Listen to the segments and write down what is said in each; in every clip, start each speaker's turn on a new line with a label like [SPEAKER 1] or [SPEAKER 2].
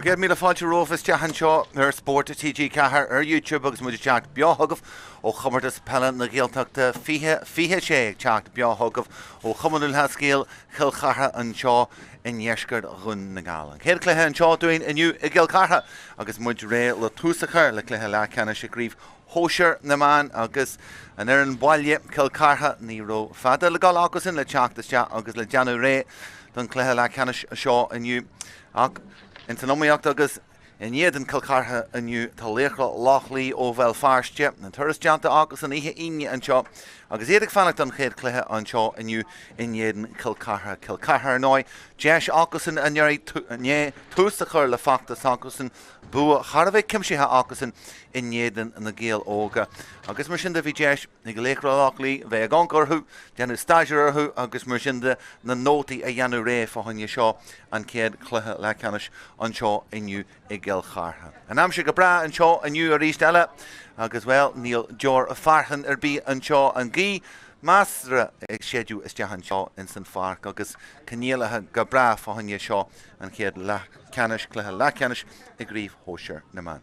[SPEAKER 1] Get me the fáilte rófas teachan seo ar Spórt a TG cethir ar YouTube agus muidir teacht beothagah ó Comórtas Peile na Gaeltachta fiche sé teacht beothagah ó Conall hascéal Cill Chartha an seo in dheisceart run na Gaeilge. Céad cluiche an seo dúin inniu i Gaeltachta agus muid ré le túsachar le cluiche Leathcheannais a gríomh Sóisir na mBan agus an an bhaile Cill Chartha ní ró fada le gáil ágasan le teachtas agus le deanú ré don cluiche Leathcheannais seo inniu ach in Tamhnaigh agus in iad Cill Chartha inniu tá Laochra Loch ó bhfuil fearste na turas deanta agus an ihe aine an seo agus iad fannacht an chéad cluiche an seo inniu in iad Cill Chartha nói deis ágasan an túsachar le factas ágasan bua charbheith cimsithe ágasan in iad na Gael óga agus mar sin de bhí deis nig Laochra Loch bheith a gang orthú deanú staisiir orthú agus mar sin de na nótaí a dheanú ré fáinne seo an céad cluiche Leathcheannais an seo inniu i Cill Chartha. An amse go bra an seo inniu a ríist eile agus bhfuil níl deor a farchan ar bí an seo an gí Masra ag séadú isteach an seo in san Páirc agus caníalathe go bra fáinne seo an céad Leathcheannais cluiche Leathcheannais i gríomh Sóisir na mBan.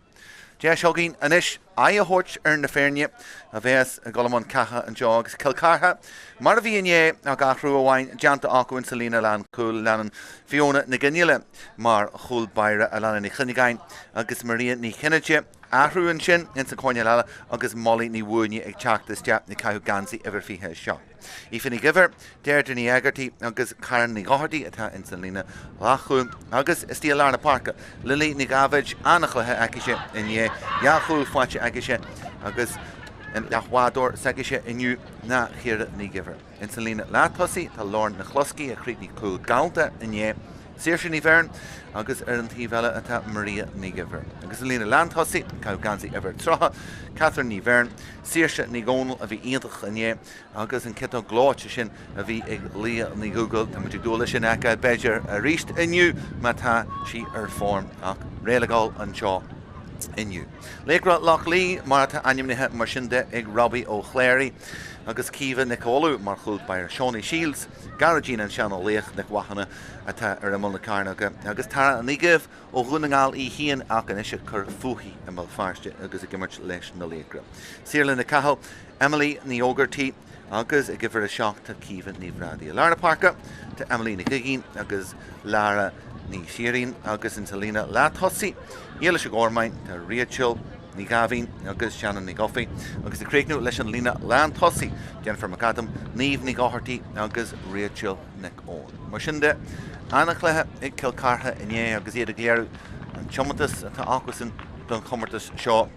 [SPEAKER 1] Deis seogín anis a thuirt ar na féirne a bheits a golamán catha an seo agus Cill Chartha mar a bhí inné a gathrú amháin deanta acu in salína lean cúil lean Fiona na gníile mar chúl baire a lean ní chunneáin agus Maria ní chineide ahrúin sin in sa cóine leile agus molly ní bhuaine ag teachtas deap na caiú gansaí idir fithe seo. Í finnig gibhar déir ní agartí agus caran ní gáhartaí atá in salína Laochra agus is tí lár na Páirc lili ní gabhaid annachlathe aice inné jaachúil fáilte aice agus in leachhádor sagiise inniu na chéire ní gibhar. In salína láthosaí tá lár na chloscaí a chríd ní cúil Gaelta inné Sóisir ní bhearn agus ar an tíomhheile atá Maria ní gibhar. Agus lína landthosaí caiú gansaí idir trotha Catherine ní bhearn, Sóisir ní Conall a bhí iontach inné agus an cit Cluiche sin a bhí ag Lia ní Google tá muidir dúla sin aice beidir a ríist inniu má tá si ar fórm ach réalagáil an seo inniu. Laochra Loch mar atá ainmnithe mar sin de ag Robbie ó Chléirí agus Cíomha Nicólú mar chúd bair Seánaí Shields, Garagín an sean ó Leach na ghuachanna atá ar am na Carnaga agus tá an igah ó Domhnaigh í híon ach an isise chur fuhí am bhil fearste agus a gimmart leis na Laochra. Síorla na cahall Emily ní ógartí agus a gibhar a seachta Cíomha ní bhradí. Lara Páirc tá Emily ní gigín agus Lara ní Sirín agus in salína láthosaí Iala se górmain tá Rachel ní Gavin agus Shannon ní Goffey agus aréicnú leis an lína landthosaí Jennifer McAdam níomh ní gáhartaí agus Rachel Nick Owen. Mar sin de annach lethe ag Cill Chartha inné agus iad a gléirú an Comórtas atá ágasan don Comórtas seo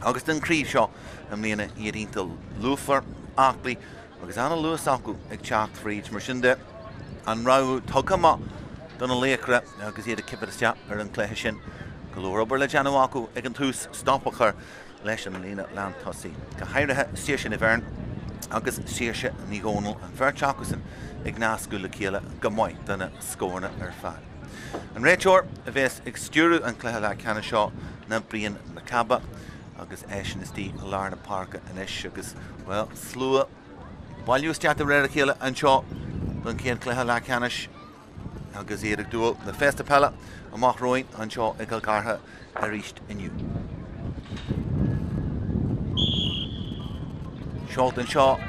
[SPEAKER 1] agus den críomh seo am líana iadínta luafar achlaí agus anna luas acu ag teacht fríd mar sin de an ráú tugamá don an Laochra agus iad a cibad isteach ar an cléithe sin Golóir le deanú acu ag an tús stoppachar leis an lína landthosaí. Go háirithe Sóisir ní bhearn agus Sóisir ní Conall an bheirt acusan ag nascú le céile go mhaith donna scórna ar fad. An réiteoir a bheits ag stiúrú an cluiche Leathcheannais seo na bríon na Cabba agus éisin is tí lár na Páirc inis agus well slua bailú isteach a réir a chéile an seo don céad cluiche Leathcheannais agus iad ag dúil na festa Peile amach roin an seo i Cill Chartha a ríist inniu. Seolt an seo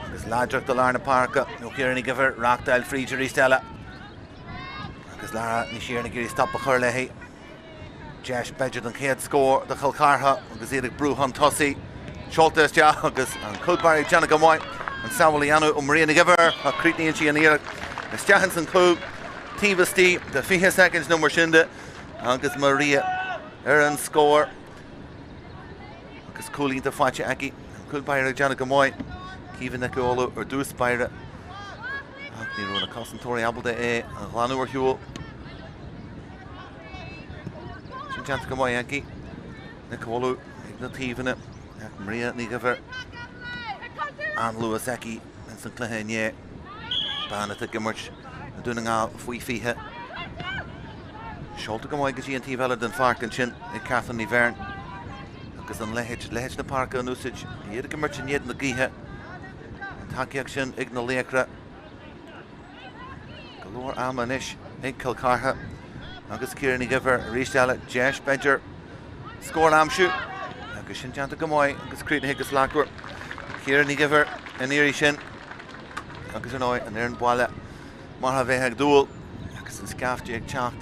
[SPEAKER 1] agus láideach do lár na Páirc nó céir ní gibhar Tráchtaire fríd a ríist eile agus Lara ní siar na gurí stoppa chur leithí deis beidir an chéad scór de Cill Chartha agus iad ag brúhan tosaí Seolt isteach agus an cúdbairí Jenna go mhaith an samhailí anú ó Maria ní gibhar a crítaíonn sí an iarach isteachn san clúb Tíbastí de 20 seconds nó mar sin de agus Maria ar an scór agus cúlínta fáilte aici an cúdbairí Jenna go mhaith Cíomha Nicólú ar dús baire ach ní rúna cosantóirí abalda é an glanú ar hiúil sin Jenna go mhaith aici Nicólú ag na tíomhanna ach Maria ní gibhar an luas aici in san cluiche inné banna a gimmart na Domhnaigh faoi fiche. Seolta go mhaith go dtí an tíomhheile den Páirc an sin ag Catherine ní bhearn agus an lehéid na Páirc an úsáid iad a gimmart sin iad na gcíthe an takeíocht sin ag na Laochra. Golóir am inis ag Cill Chartha agus Kieran Giver Ristella Jesh Bedger score Lamshu agus sin Janta Gamoy agus Cretan Higgis Laochra Kieran Giver an Irishin agus an oi an Aaron Boile Marha Vehag Duel agus an Scaff Jake Chacht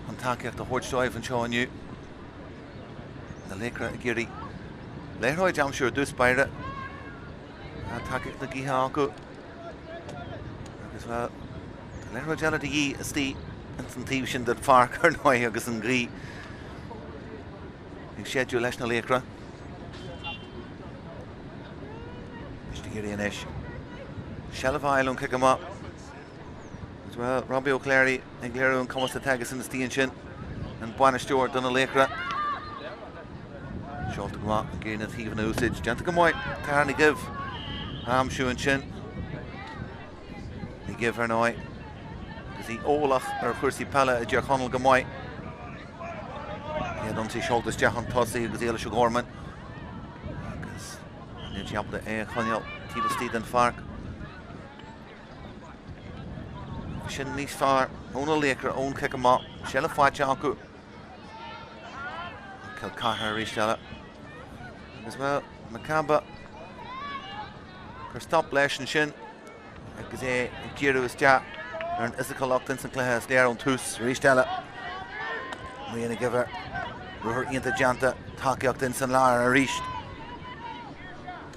[SPEAKER 1] an Takiach the Hort Stoiv and Sean New the Laochra Giri Leroy Jamshur Dus Páirc an Takiach the Giha Aku agus well Leroy Jella the Yi is the Instantivation that Páirc ar noi agus an Grí ag schedule leis na Laochra Mr. Giri an ish Shellavile on kick him up as well Robbie O'Cleary and Glero and Comórtas Tagus in the Steen Shin and Buana Stewart done a Laochra Short him up again at even usage Janta Gamoy Tarni give Shoe and Shin he give her noi the Olaf or Percy Peile a Conall Gamoy. Don't see shoulders Jahan Tossi with the Eilish Gorman. Because you jump the Conall Tiba Steed and Páirc. Shin Nice Far, own a Laochra, own kick him up. Shella Fight Janku. Kilcarha Ristella. As well, Macamba. Stop Lesh and Shin. Because Giru is Jack. An Isical Lochtin St. Clair's there on Toos, Ristella. We're give her Ruhr into Janta, Taki Octin St. Lara, Risht.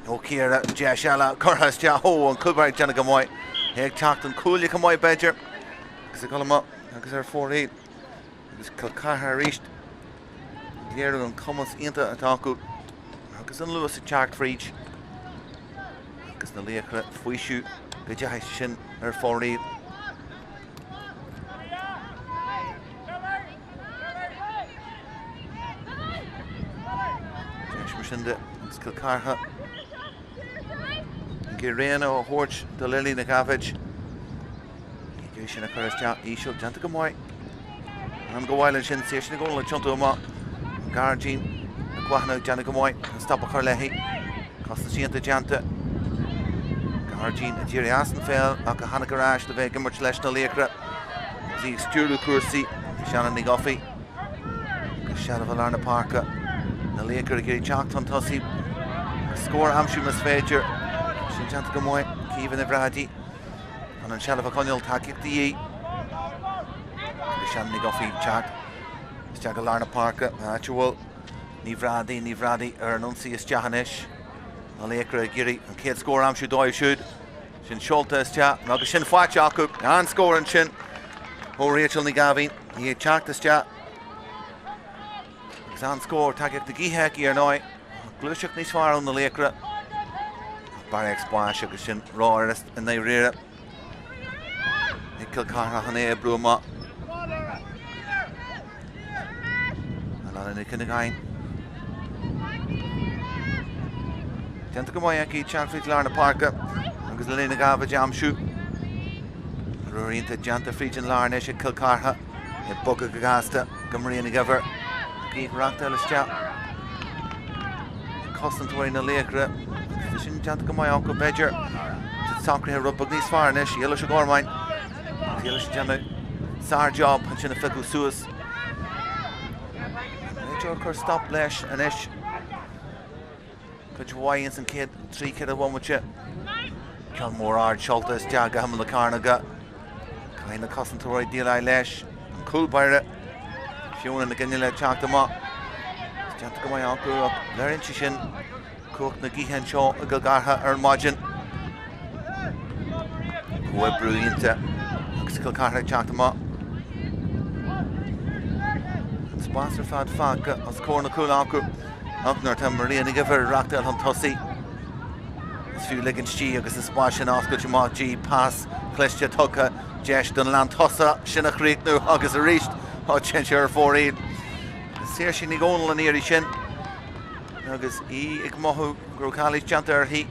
[SPEAKER 1] O'Kira, Jashalla, Corhas Jaho, and Kulberg Janagamoy. Heg Chachtan, Cooley Kamoy Badger. Because they call him up, because they're 4-8. Because Kilcarha Risht. Gleru and Comórtas into Ataku. Because in Lewis Chark for each. Because the Laochra, Fuishu, Gajahishin, are 4-8. Shinda, Kilcarha, Gireno, Horch, the Lily, the Cabbage, Gashin, a Curtis Jat, Isho, Jantagamoy, and go Island Shin, Station, go like Chuntuma, Garjin, Quahno, Janagamoy, and stop a Carlehi, Constantine Janta, Garjin, and Jerry Astonfell, Akahana Garage, the Vega, much less the Laochra, the Sturu Kursi, Shannon Nigoffy, Shalavalana Parker. The Laochra Giri Chachtan Tossi score Amshu Masfager Shinjanta Gamoy Kevin Evradi and on Shalava Conall Takik the Shan Nigoffy Chak Stagalarna Parker Actual Nivradi Ernunci Jahanish the Laochra Giri and Kate score Amshu Doi should Shin Chartha Sta Nagashin Fachaku and score and Shin Ho Rachel Nigavin he Chak the Sta Zan score Takik the Gihek here now. Cluiche Nice far on the Laochra. Barrack splash Shin Roarist and they rear it. Kilcarha Hane Bruma. Alana Nikinagain. Jantagamoyaki Chanfrit Larna Parker. Agus Lena Gava Jamshu. Rurinta Janta Frijan Larnish at Kilcarha. At Boga Gagasta. Gamarina Giver. Rakta Leathcheannais Constant wearing the Laochra Shin Jantagamoy Uncle Badger Soccer here Rubber Nice Farnish Eilish Gormine Eilish Janna Sar Job Shin Fickle Suez Major Stop Lesh and Ish Could you Wyans and Kid 3 Kid at 1 with you Kilmore Ard Chartha Jaga Hamil Carnaga Kind of constant to right deal I Lesh and Cool Páirc Fiona and the Guinea chalked them up. Janta Gamoy Uncle up. Lerin Chishin. Cook Nagihan Shaw, Galgarha, Ern Margin. Web brilliant. Kilcarha chalked them up. Sponsor Fad Fag, as Corner Cool Uncle. Uncle Tam Maria Nigiver, Rakta on Tossi. As few Liggins G, because the splash and Oscar Jamal G, pass, Cluiche Tucka, Jesh Dunlan Tossa, Shinna Creek, no August reached. Oh, Chenshire 4-8. Sear she Nigonal and Erie Shin. August E. Igmohu, Grokali Chanter he.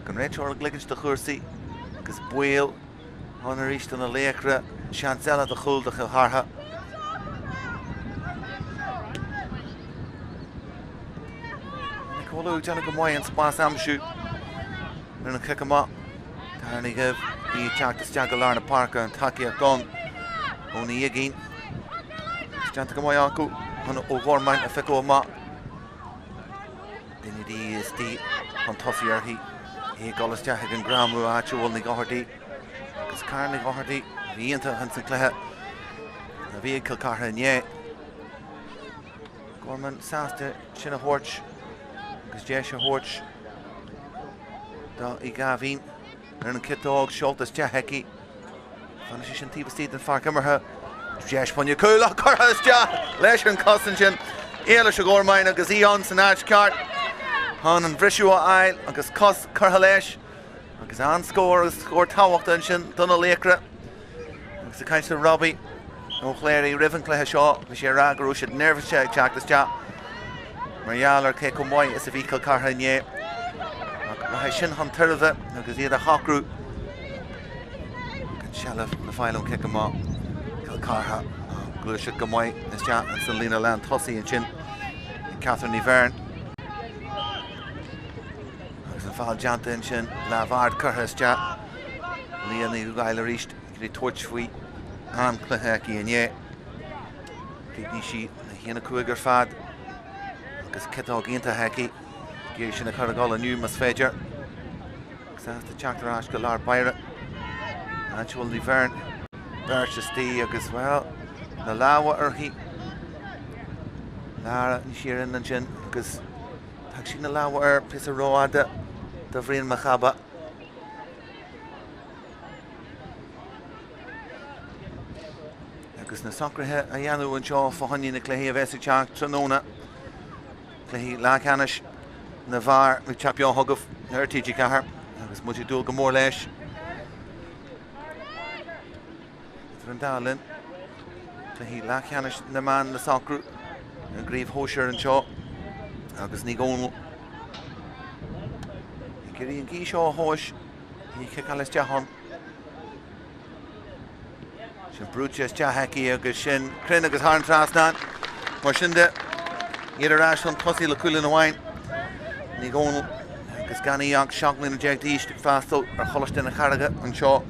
[SPEAKER 1] Can reach or Gliggins to Hursi. Because Peil, Honorish on the Laochra, Chancella the Hul the Kilcarha. Nicolo Janagamoy and Spas Amshu. We're going to kick him up. Tarni give. He attacked the Stagalarna Parker and Taki a gun. Only again. Cianta go mai acu an ó Gormain a feicó má. Duine dí is tí an tosaí arthaí í golasteach ag an gramú áitiúil na gáthirdaí agus cairn na gáthirdaí bhíonanta an sa cluiche na bhí Cill Chartha inné. Gormain sásta sin a thuirt agus dé sé thuirt dá i gabhín ar an citág seoltas de heici fanna sé sin tíbastíad an fearc imirthe Jesh Ponja Kula Karhasja Leishan Cosinjin Eilish Gormain agus Ion san áit ceart Han an bhrisú ail agus cos Carhalesh agus an scór agus scór táhacht sin donna Laochra agus a caiint Robbie ó chléirí rivan cluiche seo bhí sé ragarú siad nervise ag teachtas de mar ealar cé go mhaith is a bhí Cill Chartha inné ach sin an tuirbhe agus iad a chacrú gan sealah na fáilm cic amá Cill Chartha Cluiche go mhaith is de an san lína lean tosaí an sin Catherine ní Bhearn agus an fáil deanta an sin le bhard curtha is de líana í gaile ríist gur tuairt faoi an cluiche í inné ní si na chéanna cuaig ar fad agus citág ionta heici géir sin na chuireáil aniu mas féidir agus the Tráchtaire go lár Páirc Anseúil ní Bhearn Berchtistí agus well na láha arthaí Lara ní siaran an sin agus tag sin na láha ar pis a róáda do bhríon machaba agus na socrathe a dhéanú an seo fáinní na cluiche a bheits teach tróna cluiche Leathcheannais na bhar na teapbeá thugah ar TG cethir agus muidir dúil go mór leis an dálinn cluiche Leathcheannais na man na socrú an gríomh Sóisir an seo agus ní Conall i gurí an gí seo thuis í ciceálas deachán sin brúte is de heici agus sin crin agus thar an trasnán mar sin de iad arás an tosaí le cuileann amháin ní Conall agus gan íach seachlainn na déag díist feastal ar cholaiste na charige an seo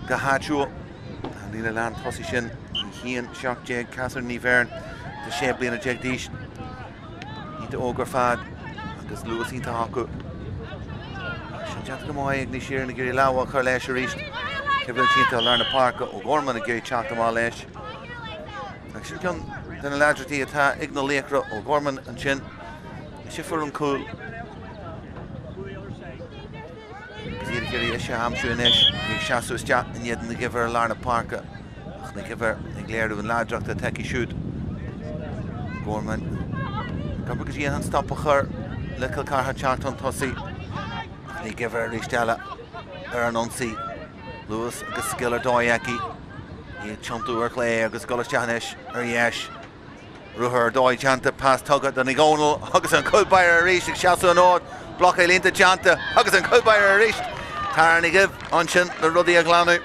[SPEAKER 1] go háitiúil an lína lean tosaí sin í chéan seach déag Catherine ní Bhearn de sé bliana déag díist í de ógur fad agus luas ínta acu sin deanta go mhaith ag ní siar na gurí láha chuir leis a ríist Cibhlann sínta lear na Páirc ó Gormain a gurí teachta má leis agus sin ceann den na leidirtí atá ag na Laochra ó Gormain an sin is sé fur an cúil agus iad gurí is sé hamsú inis ag seaasú is de in iad na gibhar lear na Páirc ach na gibhar ag léirú an Leathcheannais teici siúd Gormain Gabhar go dtí an stoppa chur le Cill Chartha teacht an tosaí ní gibhar rísteile ar an ionsaí Luas agus Skillar dóici í chontú ar clé agus Gaeltachta ar dhéis ruthar dóid teanta pás tugad an Conall agus an culbair a ríist ag seaasú an ód bloc é línta teanta agus an culbair a ríist tar ní gibh an sin na rudaí a glanú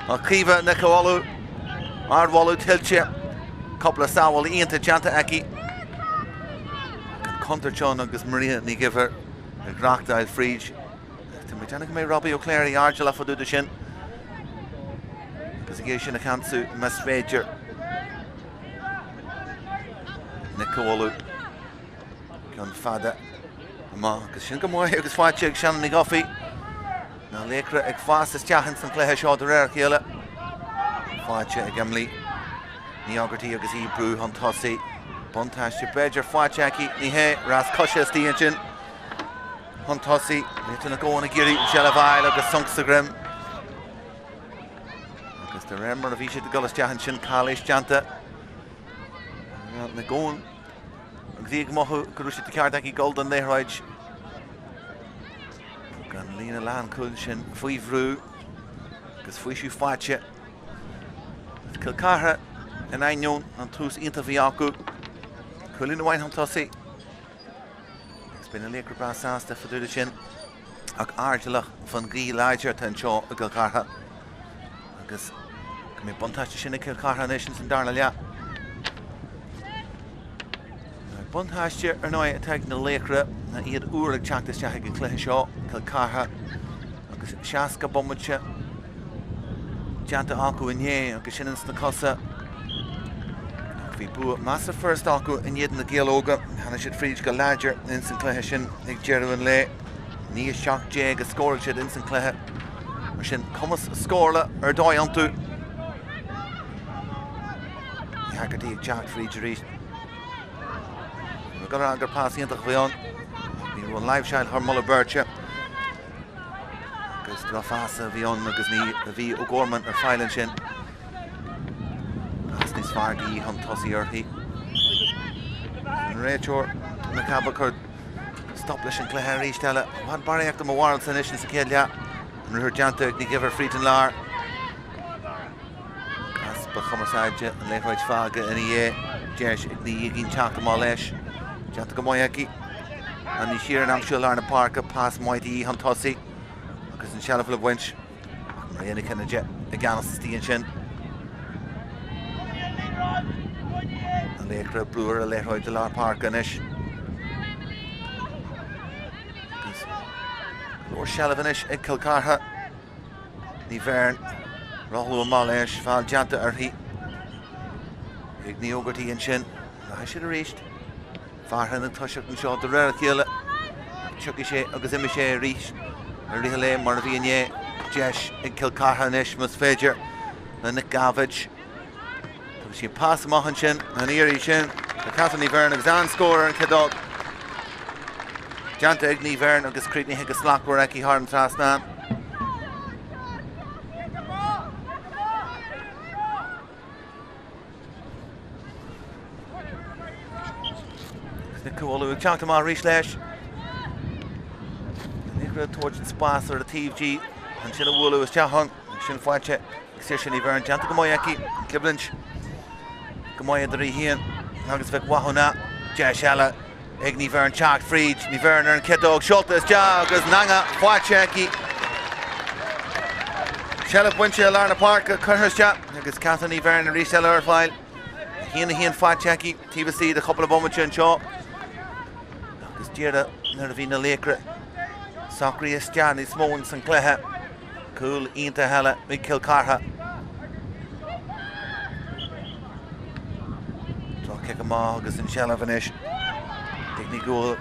[SPEAKER 1] an cíomh na cohallú ardhallú tiltte coppla sábháil íonta teanta aici Contarteán agus Maria ní gibhar ag Tráchtaire fríd Tá mé teanna go mé Robbie ó chléirí ardla faúda sin agus ggéir sin na chansú mas féidir na cohallú gan fada má agus sin go mhaith agus fáilte ag seanna ní gofií na Laochra ag fástas teachan san cluiche seo de réir chéile fáilte ag Emily ní agartí agus íbrú an tosaí buntáiste beidir fáilte aici ní hé ras coise tíon sin an tosaí ní na ggóna gurí se le bhail agus sunsa grim agus de rémar a bhí sé de golasteachan sin cáléis deanta na gón agus dí mothú gurú sé de ceart aici gold an léthráid gan lína lean cúil sin faoi bhrú agus faoi siú fáilte Cill Chartha in ainiún an tús ionta bhí acu chuilín amháin an tosaí agus bína Laochra bra sásta faúda sin ach ardalach fan gí Leathcheannais an seo a Cill Chartha agus go mé buntáiste sin na Cill Chartha sin san darna lea buntáiste ar náid atá na Laochra na iad uair ag teachtas teach ag an cluiche seo Cill Chartha agus seaasca bommute deanta acu inné agus sin na cosa Bhí bu massive first acu in iad na Gaelóga, hana siad fríd go larger in San Cluiche sin ag Jeruin le. Ní seach dé go scóil siad in San Cluiche. Mar sin cumas scóla dói antú. Hagartí ag teacht fríd rís. We're going to go past the end of the on. We will live shine her Muller Birche. Because the Rafasa Vion because the V O'Gorman or Filen Shin. Asnis Fargi, Huntossi Earthy. And Rachel McCabacard stop Lishin Clahari Stella. One Barry after Mawarl Sanishin Sakelia. And her Janta, they give her Freeton Lar. As Bacomasage and Leathcheannais Faga and Ye. Jesh, the Yigin Chaka Malesh. Janta Gamoyaki. And the Sheeran Amshul Arna Parker past Mighty Huntossi. Because in Shallow of Winch. Mariana Kanajet, the Ganas Stian Shin. And Laochra Brewer, Leathcheannais de Lar Parker Nish. Lord Shallavanish, Ed Kilcarha. Ní Vern, Rahul Malesh, Val Janta Arhi. Igni Ogerty and Shin. I should have reached. Farhan and Tushuk and Shaw, the rare kill. Chukishe, Ogazimishe, reached. Rihale, Marvigne, Jesh, Ed Kilcarha Nish, Musfager. And Nick Gavage. She passed Mohanshin and Erie Shin. The Catherine Vern, Exan scorer and Kedog. Janta Igni Vern agus Creepney Higgis Lochra Harm Trasnan. Nicola Chachtama Rishlash. Nicola towards the Spas or the TFG. And Shina Wulu is Chahon. Shin Fwache. Xishini Vern Janta Gamoyaki. Kiblinch. Gamoya the Rihian. Agus Vic Wahona. Jashalla. Igni Vern Chacht Fried, Ní Verner and Kedog Schultes Jagus Nanga Fwacheki Shelf Winchell Larna Park Curhurstja agus Catherine Ní Verner reseller file Hian Fwacheki TVC the couple of moments in Shaw agus Dira Nervina Laochra Socrates Jan is Moen San Cluiche Cool Inta Hella Big Kilcarha Kekama agus in Shellavanish Digny goal.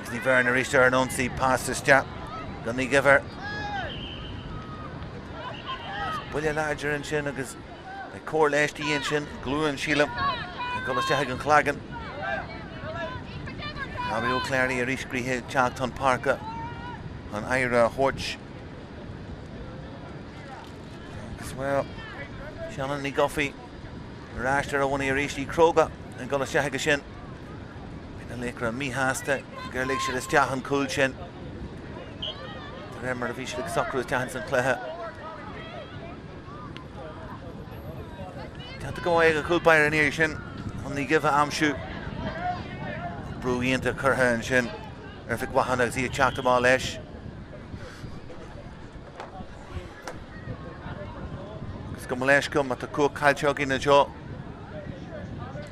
[SPEAKER 1] Digny Verner Risher and Unsi past this chap. Gunny give her. William Larger and Shin agus the core Lashty and Shin, Glue and Sheelam. And Gullashag and Clagan. Abby O'Clary, Arish Gree, Charlton Parker. On Ira Hodge. As well. Shannon Nigoffy. Rashter one of Arishi Kroga. And Gullashag Shin. Laochra Mihasta, Gerlig should have Jahan Kulchin. The Remmer of Ishlik Soccer is Jahan San Cluiche. Can't go away a cool buyer in here, Shin. Only give a Amshu. Brew into Curha and Shin. Erfik Wahana, Zia Chaktamal Lesh. Scumalesh come at the cook, Kalchog in the jaw.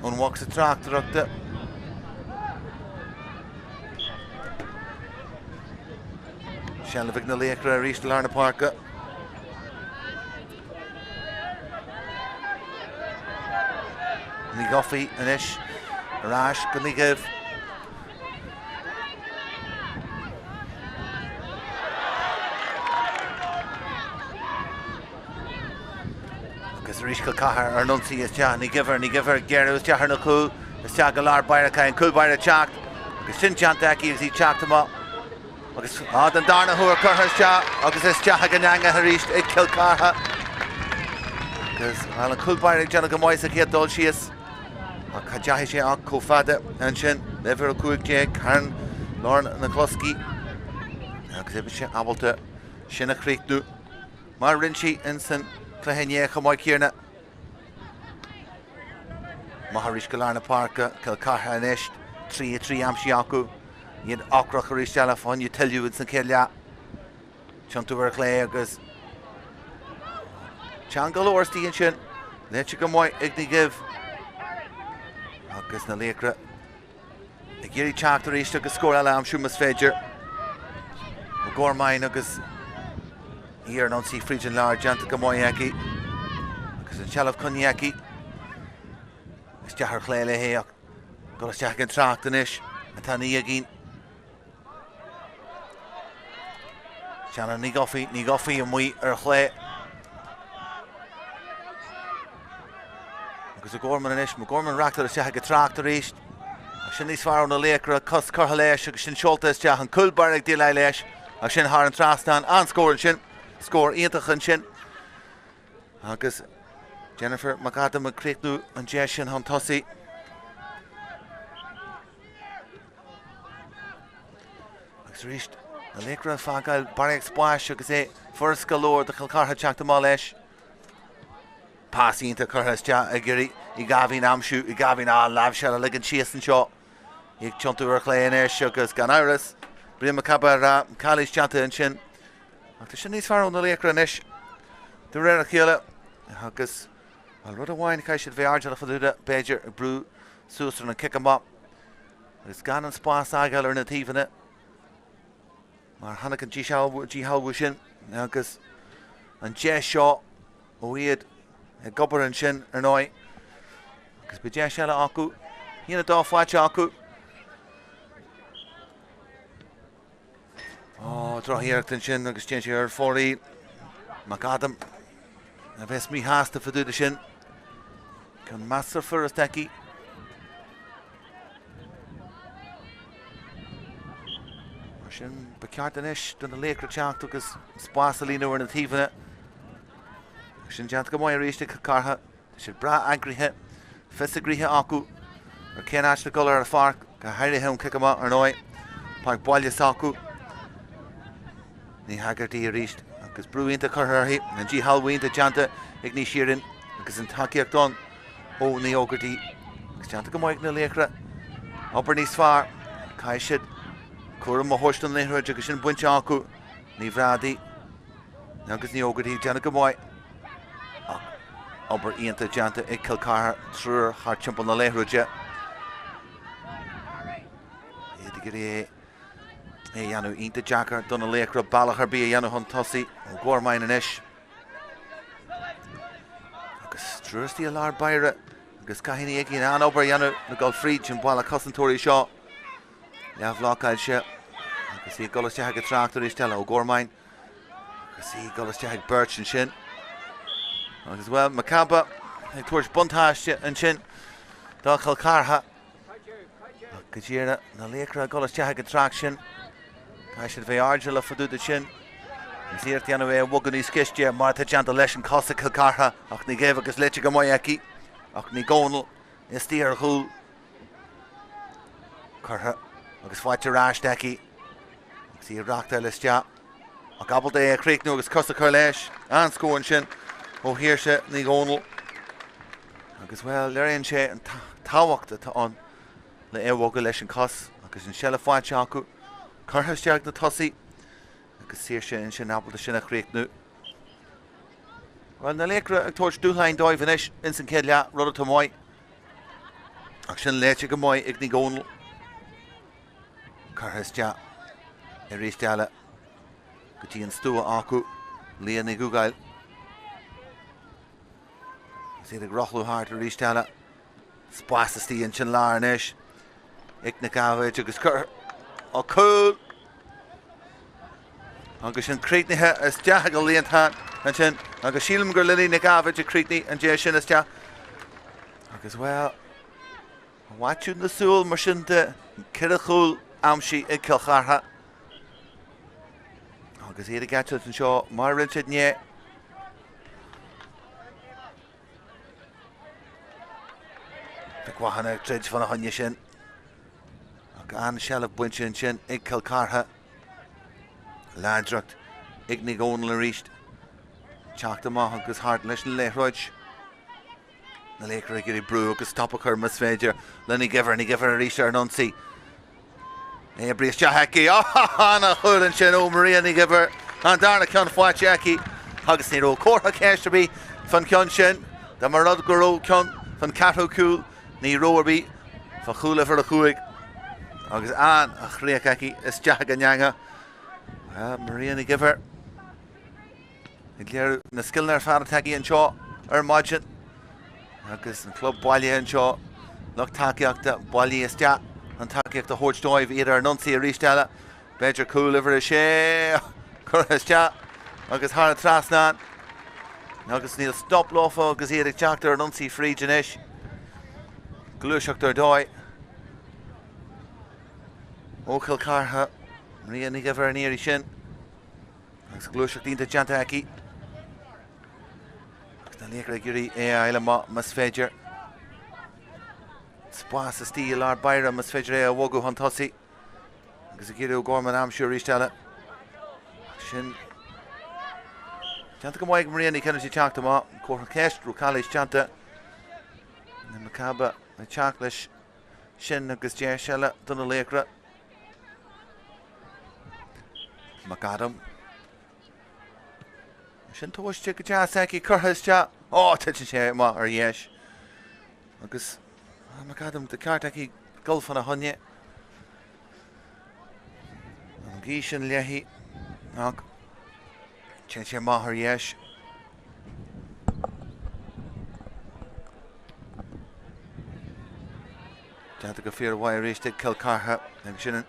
[SPEAKER 1] Unwalks the Tráchtaire. Shelvig na Laochra reached Larna Parka. Nigoffy and Ish. Rash Ganigiv. Because Rishka Kahar or Nunsi is Jah Nigiver Gero is Jahar Naku. Is Jagalar Bairaka and Kul Baira Chak. Because Shin Chantaki is he chacked him up. Agus den Darna who are Curhurstja, agus is Jahagananga Harish, Ed Kilcarha. Because Alan Kulbair, Jenna Gamoisa, Kia Dolcius, Kajahisha, Kofada, and Shin, Never Kuik Jake, Karen, Lauren Nikloski, Exhibition Abalta, Shina Creek Du, Marinchi, Ensign, Clahenya, Kamoy Kirna, Maharish Galarna Parka, Kilcarha and Ish, 3 Amshiaku. You'd Laochra Charissa fun, you tell you it's in Kelia. Chuntu Clay, agus Changal Orsti and Shin. Let you come white, Igni give. Agus na Laochra. The Giri Chakta took a score alarm, Shumas Fedger. Gormine, agus here don't see Frijan Large, Janta Gamoyaki. Agus in Chalav Kunyaki. agus dear chléile héach go teach an Tráchtaire a tá ní agin Seanna ní gofií an mui chlé agus a gorman inis má gorman reachtar a teach go Tráchtaire éist sin níos fearr na Laochra cos curtha leis agus sin seoltas teach an culbar ag díl leis a sin thar an trasán an scóir sin scóir iontach an sin agus Jennifer McAdam a críicnú an dé sin an tosaí agus ríist na Laochra fágáil barag spáis agus é furas go leor de chulcartha teachta má leis pásínta curtha a gurí I gabhín amsú I gabhín á labh se a ligan síos an seo ag tiontú ar chléin agus gan áras brí macaba ra Cill Chartha an sin agus sin níos fearr na Laochra inis de réir a chéile agus al rud a bháin caiisiad bheith ardal a faúda Beidir ag brú súsar an kick amach agus gan an spás ágail ar na tíhanna mar hanna an díhalbú sin agus an dé seo ó iad ag gobar an sin ar nói agus be dé seile acu híanana dáfhaite acu droíocht an sin agus té ar fóraí McAdam a bheits mí háasta faúda sin chun measar furas teici mar sin be ceart inis duna Laochra teacht agus spás a líonú ar na tíhanna sin deant go maiid ríiste cartha si bra agríthe fisagríthe acu ar cén áit le golar ar a Páirc go heirithe an kick amach ar nói Páirc Báilis acu ní hagartí a ríist agus brúínta chuthairthaí an dí halhhaínta deanta ag ní siaran agus an takeíochtán ó ní ógartí agus deanta go maiid na Laochra obair níos fearr caiisiid cuaram mo thuist an léithreid agus sin buinte acu ní bhrádaí agus ní ógartí deanta go maiid obair íonta deanta ag cilcartha trúr thar timpeall na léithreide iad gur é dhéanú ionta Jackar donna Laochra bailach ar bí a dhéanú an tosaí ó gcomhain inis agus trúirtí a lár Baire agus caiithíní ag an obair dhéanú na Gaelfríd sin bála cosantóirí seo leabh lácail se agus í golastethe go Tráchtaire isteile ó gcomhain agus í golastethe ag Beirt an sin agus well Macaba ag tuairt buntáiste an sin dá chulcartha go ddíire na Laochra golastethe go Trácht sin caiisiad bheith ardal a faúda sin is íirt dhéanamh é bhugan níos ciste mar tá deanta leis an cosa chulcartha ach ní géibh agus leite go maiid aici ach ní Conall is tí ar chúl chutha agus fáilte ráist aici agus í reachta leiste ach abal é a chríicnú agus cosa chuir leis an scóin sin ó hiirse ní Conall agus well learonn sé an táhaachta tá an le éhhaga leis an cos agus an seile fáilte acu chuthasteach na tosaí agus sír sin sin abalta sin a chríicnú well na Laochra ag tuairt Domhnaigh dóibh inis in san céad leat rud atá maiid ach sin léite go maiid ag ní Conall chuthasteach i rísteile go dtí an stúa acu líon i gúgáil is iad ag rochlú háart a rísteile spásastí an sin lár inis ag na gabhaid agus chur ó cúl agus sin críicnithe is deach go líontá an sin agus sílam gur lilí na gabhaid a críicní an dé sin is deach agus well bhaitú na súil mar sin de cir a chúil amsí ag cilchartha agus iad a gaiite an seo mar rinsead né be gwahanna trid fan a honne sin ag an sealah buinte an sin ag cilcartha láidracht ag ní Conall a ríist teachta amach agus hart leis na léithreid na Laochra gurí brú agus stoppa chur mas féidir le ní gibhar a ríist ar anionsaí é bríos te heici na chuil an sin ó Maria ní gibhar an darna ceann fáilte aici agus ní ró cótha céistebí fan ceann sin de mar rud go ró ceann fan cató cúil ní róarbí fan chúla ar a chuig agus an a chríoch aici is deach an neanga Maria ní gibhar ag léir na skillnar fear taí an seo ar maidin agus an club baile an seo Loch Takeachta, Boili Estia, and Takeachta Horch Doive, either Nunci Ristella, Badger Cool over a share, Curhestia, August Hara Trasnan, August Neil Stop Lofo, Gaeltachta, Nunci Free Janish, Cluiche Doi, Cill Chartha, Maria Nigaver and Eri Shin, Cluiche Jantaki, Laochra Guri, Ailama, Masfeger. Spórt a stí Lord Byron mas féidir é a bhógu chun tosaí agus a gcéadú Gorman amsúr rístelle sin Teanta go mhaig Maríonna Kennedy teachta má Comórtas ceist rú Cluiche Cill na macaba na teach leis sin agus déir seile donna Laochra Macadam sin tuaiste go deasaí curthastea tuitin sé má ar dhéis agus Macadam de Cartaki golf on a honye. Gishan Lehi. Knock. Change your mahar yesh. Tanta go fear why reached Cill Chartha. And shouldn't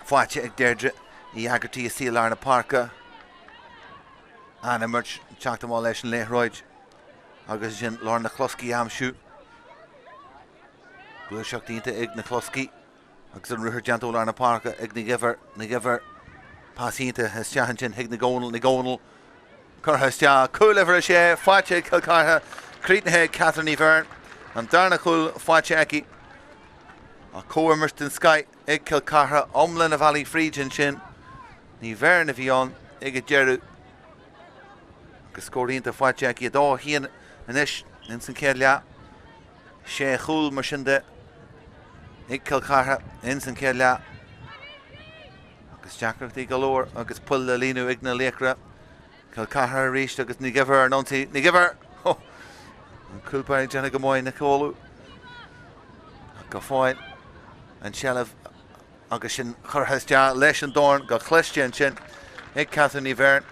[SPEAKER 1] watch it Deirdre. Iagerty Seal Arna Parka. Anna Merch Chachta Molesh and Leithroid. August Jin Lorna Kluski Amshoot. Cluiche ig na Cluski agus an ruthir Janto Arna Parka ig na giver pasínta has teahantin ig na Conall Curthastea cool over a share fáte Cill Chartha Cretanhe Catherine Vern an darna cool fáte eki a coimmerst in sky ig Cill Chartha omlan a valley frígin sin ní Vern a bhíon ig a jeru agus scórínta fáte eki a dó hían an ish in san céirlea sé chúl mar sin ig Cill Chartha in san céirlea agus Jackachtaí galore agus pull le línu ig na Laochra Cill Chartha ríist agus ní giver Nunci ní giver an cúlpair déna go móin na cóú go fáin an sealah agus sin Curthastea leis an dorn go chluistean sin ig Catherine Vern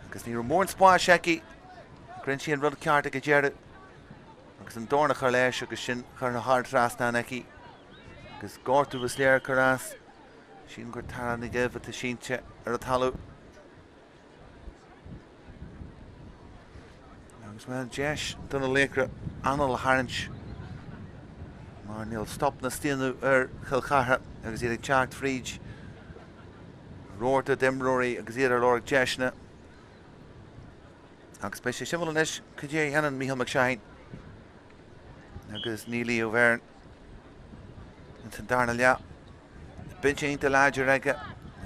[SPEAKER 1] agus ní mór an spáis eki grin sin rud cearta go déireadh agus an dorna chuir leis agus sin chuir na hard trasna eki agus gortu was léir churas sin gur tara na gibh a sínte ar a talú agus me deis donna Laochra anal harinch mar níl stop na stíanú ar Cill Chartha agus iad ag teacht fríd róirta dimróí agus iad ar lorg deisna agus be sé simú inis chu dé heann Mícheál Mac Shane agus Nílí ó Bhern in san darna lea bint ínta láidir aige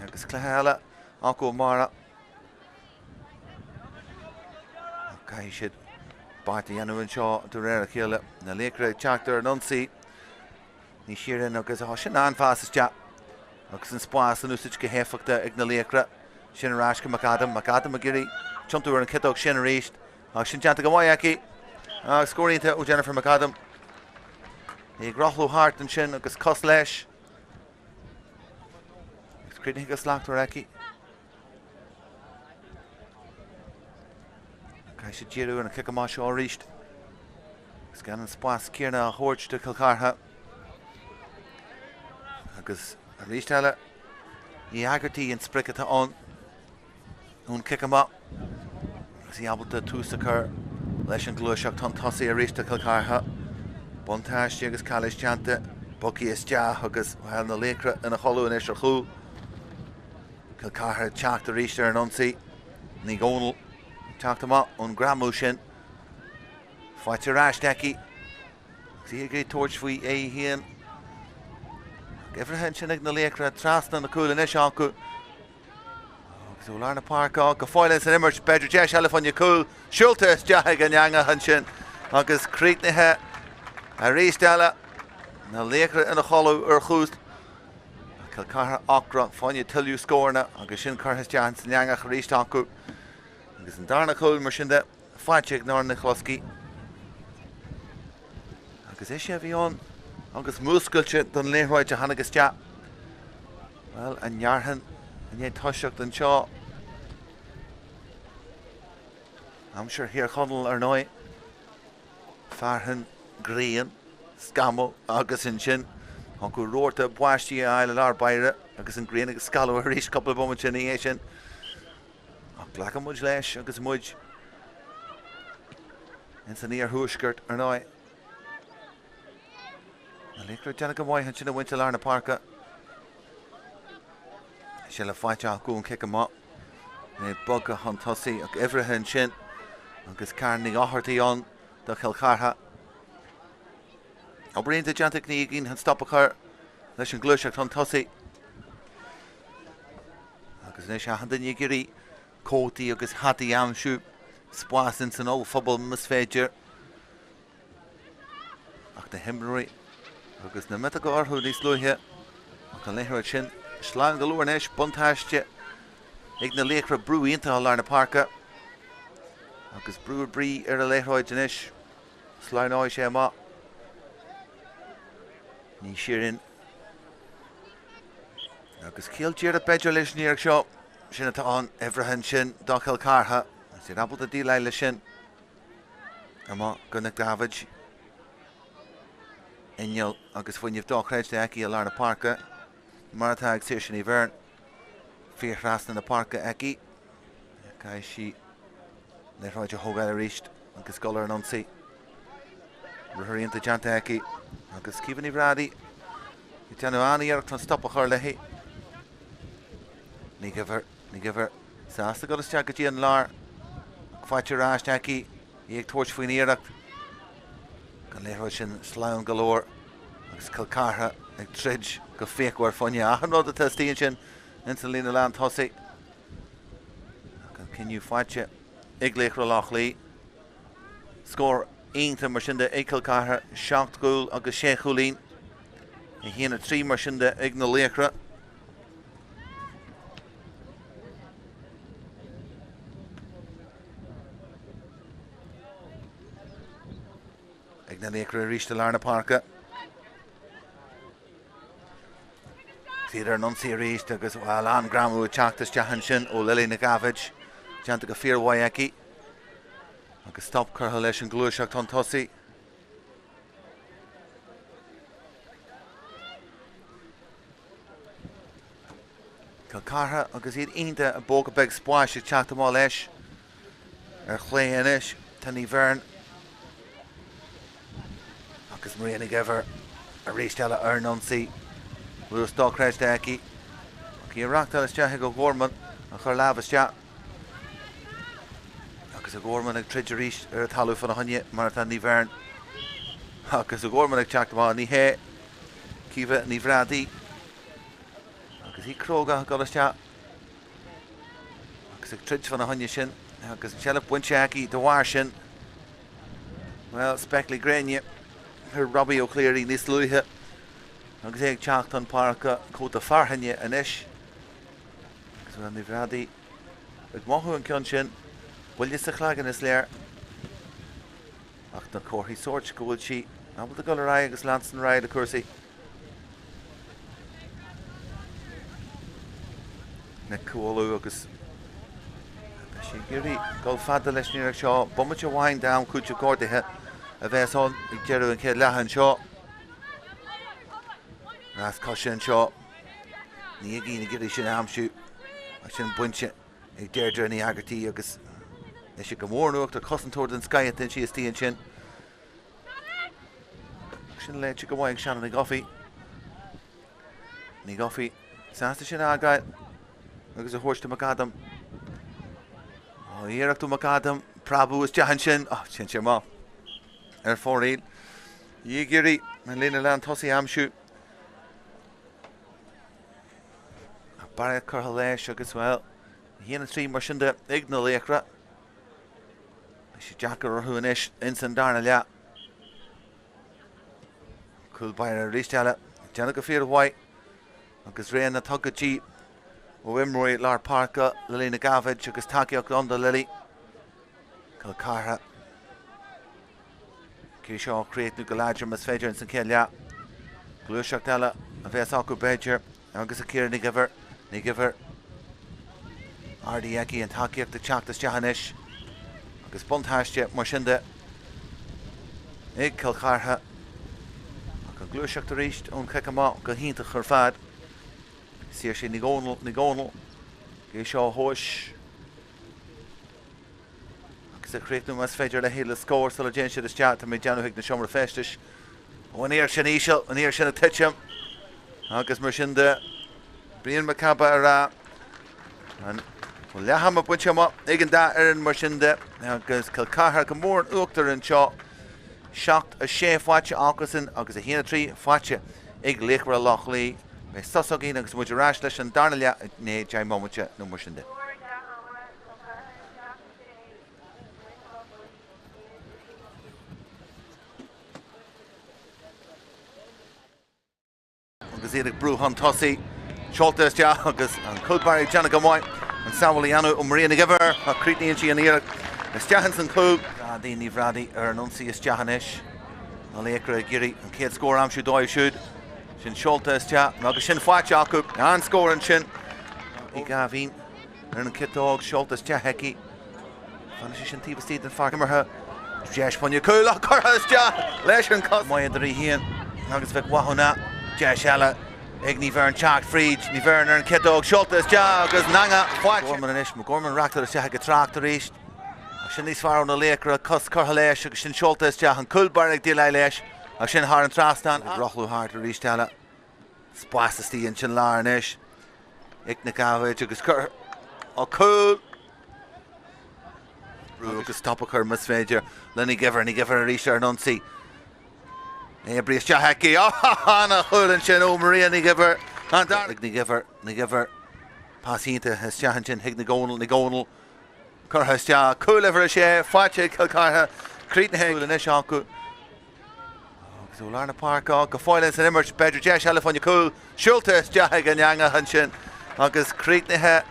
[SPEAKER 1] agus cléile acu mara cai siad báirtí anúin seo do réir a chéile na Laochra Teachtar Nunci ní siaran agus á sin anfásiste agus an spás an úsid go héfachta ag na Laochra sin arás go Macadam a gurí tiontú ar an citóg sin a ríist agus sin teanta go mhaith aici agus scórínta ó Jennifer Macadam ní grothlú hart an sin agus cos leis agus crídne agus Laochra aici cai sé díú ar an cic amá seo ríist agus gan an spás cíarna a thuirt de Cill Chartha agus a ríist eile í agartí an spricata ón cic amá agus í abalta túsa chur leis an glúiseach tan tosaí a ríist de Cill Chartha Buntáiste agus Cluiche Cill Buí Estea agus bhfuil na Laochra ina choú in isir chuú Cill Chartha teachta ríiste ar Nunci ní Conall teachta má ón gramú sin fáite ráist aici sí ag tuairt faoi é hían gifrithe sin ag na Laochra trasna na cúil in is acu agus bhfuil ar na Páirc go fáile san imirt beidir de seile fan cool siúltas deach an neanga han sin agus crítanithe a ríistelle na Laochra ina choú ar chúst Cill Chartha Achra fáinne tuilú scórna agus sin Curthastea san neanga ríist acu agus an darna cúil mar sin de fáite ag ná na Cluski agus is sé bhíán agus múscailte don Leithroid a hanagus te well an nearthan an é toiseach den seo am sure hir Conall ar nói fearthan Grian, Scamo, agus in sin, an go roirta buaistí eile lár Páirc, agus an Grian agus scalú a rís couple of moments in é sin. Ach black an muid leis agus muid. In san níor thuaisgurt ar náid. Na Laochra deanna go mhaith an sin a bhainte lár na Páirc. Se le fáite a gún kick am up. Ne bug a hon tosaí ag ifrithe an sin. Agus Carnig áthirtaí an do Cill Chartha. Ó bríonn de Domhnaigh gin han stop a chur leis an Cluiche ag hon tosaí. Agus ne se han daine gurí cótaí agus hataí amsú spás in san ó phobal mus féidir. Ach de himraí agus na meta go orthú níos luithe ach an Laochra sin sláán go leor neis buntáiste ag na Laochra brúínta á lár na Páirc agus brúr brí ar a Laochra inis sláán áid sé má ní sirin agus Cill Chartha beidir leis níor seo sin atá an ifrithe sin do Cill Chartha sé rabal a díl eile sin má gunnig David Inneal agus fuinneamh Tráchtaire aici a lár na Páirc mar atá ag saoir sin í bhearn fíorchreasna na Páirc aici cai si Laochra thógáil a ríist agus scolar an ionsaí ruthíonnta deanta aici agus cíbhaní bhrádaí i teanú anaíarach tan stop a chur leithí ní gibhar sásta go isteach go dtí an lár fáilte ráist aici ag tuairt faoin iarracht gan Laochra sin sláán go leor agus Cill Chartha ag trid go féachhar fonne a nó a testíonn sin in san lína lean tosaí gan cinniú fáilte ag Laochra Loch scór aonanta mar sin de ag Cill Chartha 7 gúil agus 6 chúlín i híana 3 mar sin de ag na Laochra ag na Laochra ríiste lár na Páirc Tíidir an ionsaí a ríist agus bhil an gramú teachtas deachan sin ó Lily na Gavid deanta go fíorhhaid aici agus stop curtha leis an Cluiche ag tan tosaí Cill Chartha agus iad aonanta a bóga beag spáis ag teachta má leis ar chlé inis tan í bhearn agus maríana gibhar a ríist eile ar an ionsaí Bhúr Tráchtaire aici í reachtal isteach go Górman a chur lábhaiste agus a Górman ag trid a ríist ar a talú fan a haine mar tá ní bhearn agus a Górman ag teachta má ní hé cíbh ní bhrádaí agus í cróga go isteach agus ag trid fan a haine sin agus an sealah buinte aici do bhhair sin well speclí gréine ar Robbie O'Cleary níos luithe agus ag teacht an Páirc cóta farthaine inis agus bhfuil ní bhrádaí ag maithú an cion sin bhuiile sa chlágan is léir ach na cóthaí sóirt go bhfuil si ábal a go le raidh agus leansan raidh a cuasaí na cúalú agus sí gurí go fada leis níoach seo bummate bhhain dám cúte córdaithe a bheits an ag dearú an céad leathan seo Rás cosisian seo ní a gína gurí sin amsú a sin buinte ag deirdre ní agartí agus is sé go mórnúach ar cosantóir den Skyat den si istíon sin sin le si go bhhaig seanna ní gofií sásta sin ágáil agus a thuirsta macadam ó dhéireachtú macadam prabú is deachan sin sin sé má ar fóríl dhí gurí an lína lean tosaí amsú Páirc curtha leis agus bhfuil híana 3 mar sin de ag na Laochra sí deachar orthú inis in san darna lea cúil Páirc a ríist eile deanna go fíorhhaid agus réan na tugadtí ó imreoí lár Páirc Lily na Gavid agus takeíocht an do Lily Cill Chartha cí seo chréitnú go láidir mas féidir in san céad lea Cluiseacht eile a bheits acu beidir agus a cíir ní gibhar ardí aici an takeíocht ag teachtas deachan inis agus buntáiste mar sin de Ag Cill Chartha go Cluiche tar éist ón Checamá go hínta chur fad. Siar sé ní Conall Gé seo hóis agus a chréicnú mas féidir le héile scór sa le déan siad is teat mé deanúigh na seomra festis. Ó an éir sin ísio, an éir sin a tiiteam agus mar sin de bríon me cabba ará an leham a buinte má ag an dá ar an mar sin de agus Cill Chartha go mór an uachtar an seo seacht a sé fáte ácasan agus a híana trí fáte ag Laochra Loch mé sosogín agus muidir ráis leis an darna le né deim mómate nó mar sin de. Agus iad brúhan tosaí Seolta is deach agus an cúlbarí deanna go mhaid an samhailí anú ó Maríonna Giver a crítaíonn sí an iarach is deachan san clúg a daoine bhradí ar an unsaí is deachanis na Laochra Giri an céad scór amsú dóibh siúd sin Seolta is deach agus sin fáte acu an scór an sin I gahín ar an citóg Seolta is deach heici fanna sí sin tíbhtíad an farmartha deis fanne cúla chutha is deach leis an cos maiad ar híon agus bheith wahona deis eile ag ní bhar an teach fríd ní bhar ar an citóg Seolta is deach agus nanga fáte Gorman an isis Gorman reachtar is deach go Tráchtaire éist sin níos fearr na Laochra cos chutha leis agus sin Seolta is deach an cúlbar ag díl leis agus sin thar an trastan rochliú hart ar éist eile spáistíí an sin lár inis ag na gahaid agus chur ó cúl brú agus stoppa chur mas féidir le ní gibhar ar éist ar an unsaí é bríos deach heici na chúil an sin ó Maríonna Giver an dar ag ní gibhar pásínta is deach an sin hiag na Conall chutha is deach cúil a sé fáte Cill Chartha crítaithe in is acu agus ó lár na Páirc go fáileann san immert beidir deis eile fanne cúil Seolta is deach ag an neanga an sin agus crítaithe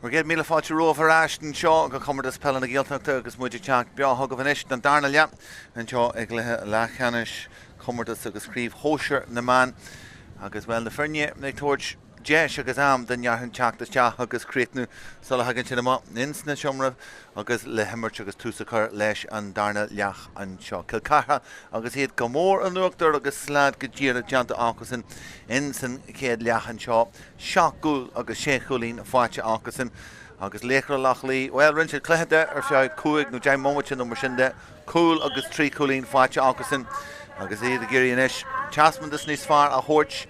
[SPEAKER 1] We're getting míle fáilte rover Ashton seo go Comórtas Peile na Gaeltachta agus muidir teach beáthg an isis don Domhnaigh an seo ag Leathcheannais Comórtas agus scríomh Sóisir na man agus well na firne ag toird Jesh agus am den jaarhan Teachtas teach agus créitnú sola hagann sin amach nins na siomra agus le himirt agus túsachar leis an Domhnaigh an seo Cill Chartha agus iad go mór an nuachtar agus slád go ddíra deanta ácasan in san céad leach an seo seachtúil agus séchúlín fáilte ácasan agus Laochra Lochlaí well rinse Cluiche ar feadh cuaig nó deim mómate nó mar sin de cúil agus trí cúlín fáilte ácasan agus iad a géirí inis teasmantas níos fearr a thuirt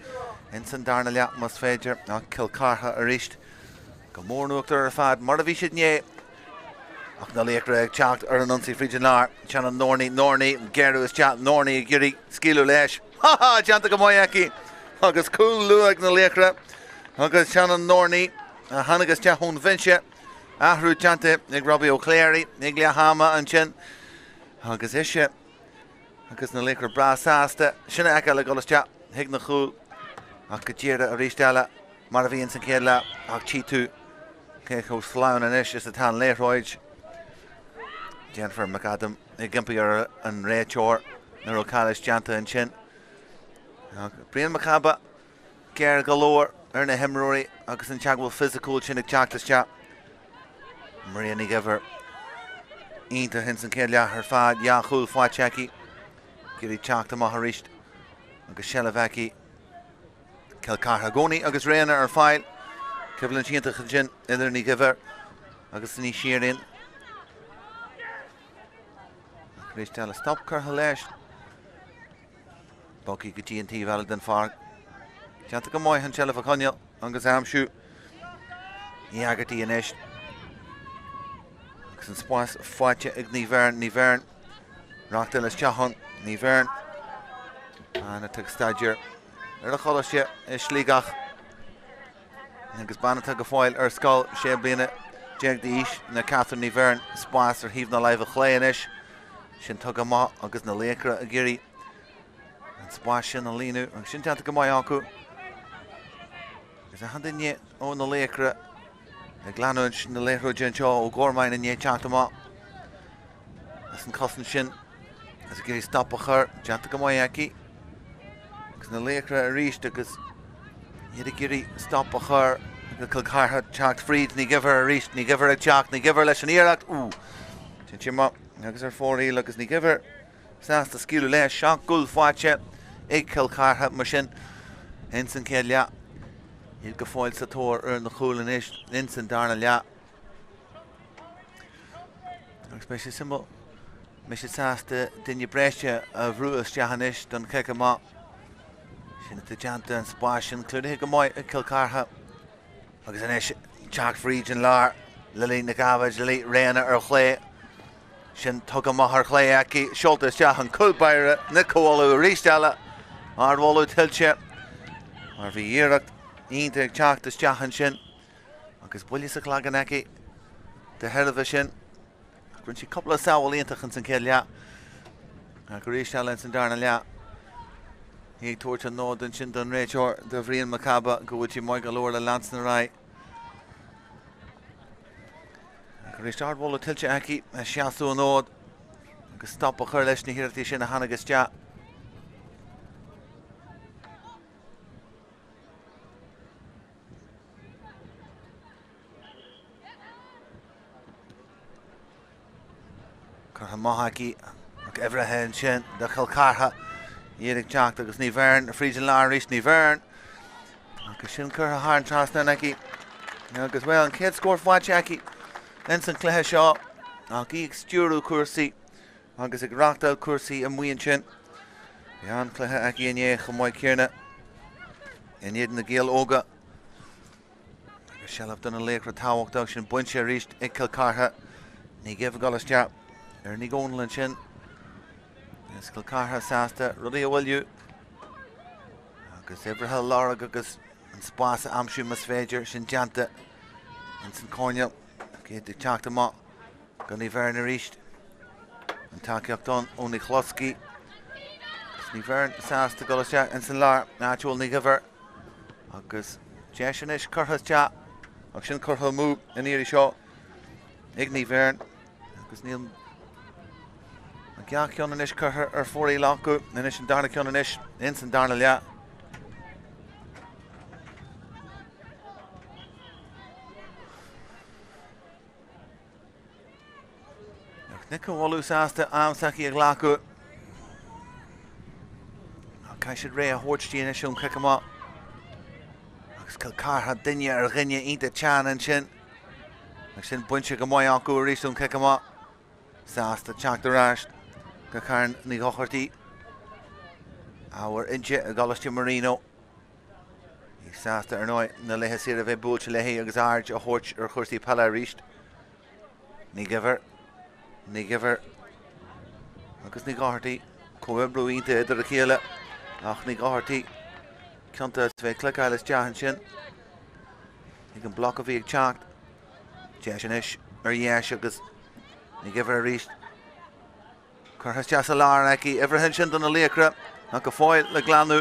[SPEAKER 1] in san Domhnaigh mas féidir a Cill Chartha a ríist go mór nuachtar ar fad mar a bhí siad né ach na Laochra ag teacht ar an unsaí frídin lár tean an Nornaigh gearú is teacht Nornaigh a géirí scíliú leis ha teanta go maiaci agus cúil luach na Laochra agus tean an Nornaigh a hanagus teach hún vinse ahrú teanta ag Robbie O'Cleary ag Leathama an sin agus isise agus na Laochra brasáasta sinna eice le golas teach hiag na chúil ach go ddíra a rísteile mar a bhíonn san céad le ach tí tú cé go sláin an is a tá léithróid Jennifer McAdam ag gimpaí ar an réiteoir na Rocalis deanta an sin Brian Macaba ceir galóir ar na himróí agus an teaghfuil physicúil sin ag teachtas teach Maria ní gibhar ionta hin san céad le ar fad chúil fáilte gurí teachta maith a ríist agus seala bheici Cill Chartha gcónaí agus réana ar fáil cibhlann sianta chu sin idir ní gibhar agus ní siarín rísteile stop cartha leis Bocí go TNT bhealach den fearr teanta go maiid an seala a Conall agus amsú í agatí inis agus an spáis fáilte ag ní bhearn Tráchtaire is teachan ní bhearn ana tug staidir ar a cholaiste is slígach agus banata go fáil ar scáil sé bliana deag díos na Catherine ní bhearn spáis ar híomh na laibh a chléan is sin tug amach agus na Laochra a géirí an spáis sin an líonú agus sin teanta go maiid acu gus a handaine ó na Laochra ag leanúid na Laochra an seo ó gcóirmainn in teachta amach as an cosan sin as a géirí stop a chur teanta go maiid aici agus na Laochra a ríist agus iad a géirí stop a chur go Cill Chartha teacht fríd ní gibhar a ríist ní gibhar ag teacht ní gibhar leis an iarracht sin tíma agus ar fóraí agus ní gibhar sásta scíliú leis seachtúil fáilte ag Cill Chartha mar sin in san céad leach iad go fáil sa tóir ar na chúil inis in san Domhnaigh agus be sé simú me sé sásta duine breiste a bhrúas teachanis don ceic amach sin a deanta an spáis sin clúdaithe go maiid ag Cill Chartha agus inis teacht fríd an lár le líon na gabhaid le líon réana ar chlé sin tug amach ar chlé aici seoltas teach an culbaire na comháú a rísteile ar bhóú tiltte mar bhí iarracht ionta ag teachtas teach an sin agus buile sa chlágan aici de heirbh sin chun si coppla samhail ionintach an san céad leach a go rísteile in san Domhnaigh hí tuairt an nód an sin don réiteoir de Brian Macaba go bhfuil si maiid galóir le lans na rá go rísteart bhóla tiltte aici a seaasú an nód agus stop a chur leis na hirirtí sin a hanagus teach Cartha maithaici ag ehrethe an sin de Cill Chartha iad ag teacht agus ní bhearn a fríd an lár ríist ní bhearn agus sin chur a thar trasna aici agus well an céad scór fáilte aici in san cluiche seo ach í ag stúrú cuasaí agus ag reachtail cuasaí a mhaoin sin bhí an cluiche aici inné go maiid céarna in iad na géal óga agus sealamh don an Laochra táhachtach sin buinte a ríist ag Cill Chartha ní gibh galas teach ar ní gcónail an sin is Cill Chartha sásta rudaí a bhfuilú agus ibrithe lára agus an spása amsú mas féidir sin deanta in san Conall céad ag teacht amach go ní bhearn a ríist an takeíocht don ó ní chloscí ní bhearn sásta golas teach in san lár náitiúil ní gibhar agus deis sin is curthas teach ach sin chutha mú in éirí seo ag ní bhéarn agus níl an ceach ceann inis chutha ar fóraí Loch na inis an darna ceann inis in san darna lea. Nic go bhfuil úsáasta amsaí ag Loch cai siad ré a thuirtí inis siún cic amá agus cail cartha duine ar ghinne ionta teann sin agus sin buinte go maiid acu a rísún cic amá sáasta teachta ráist go cairn ní gochartaí áhar inse a galiste Marino í sáasta ar nói na lethe siar a bheith búilte lethaí agus aird a thuirt ar chuirsaí Peile ríist ní gibhar agus ní gochartaí comhimbrú ionta idir a chéile ach ní gochartaí ceanta bheith clicáil is deachan sin ag an bloc a bhí ag teacht deis inis ar dhéis agus ní gibhar a ríist chuthas teas a lár aici ifrehin sin donna Laochra ach go fáil le glanú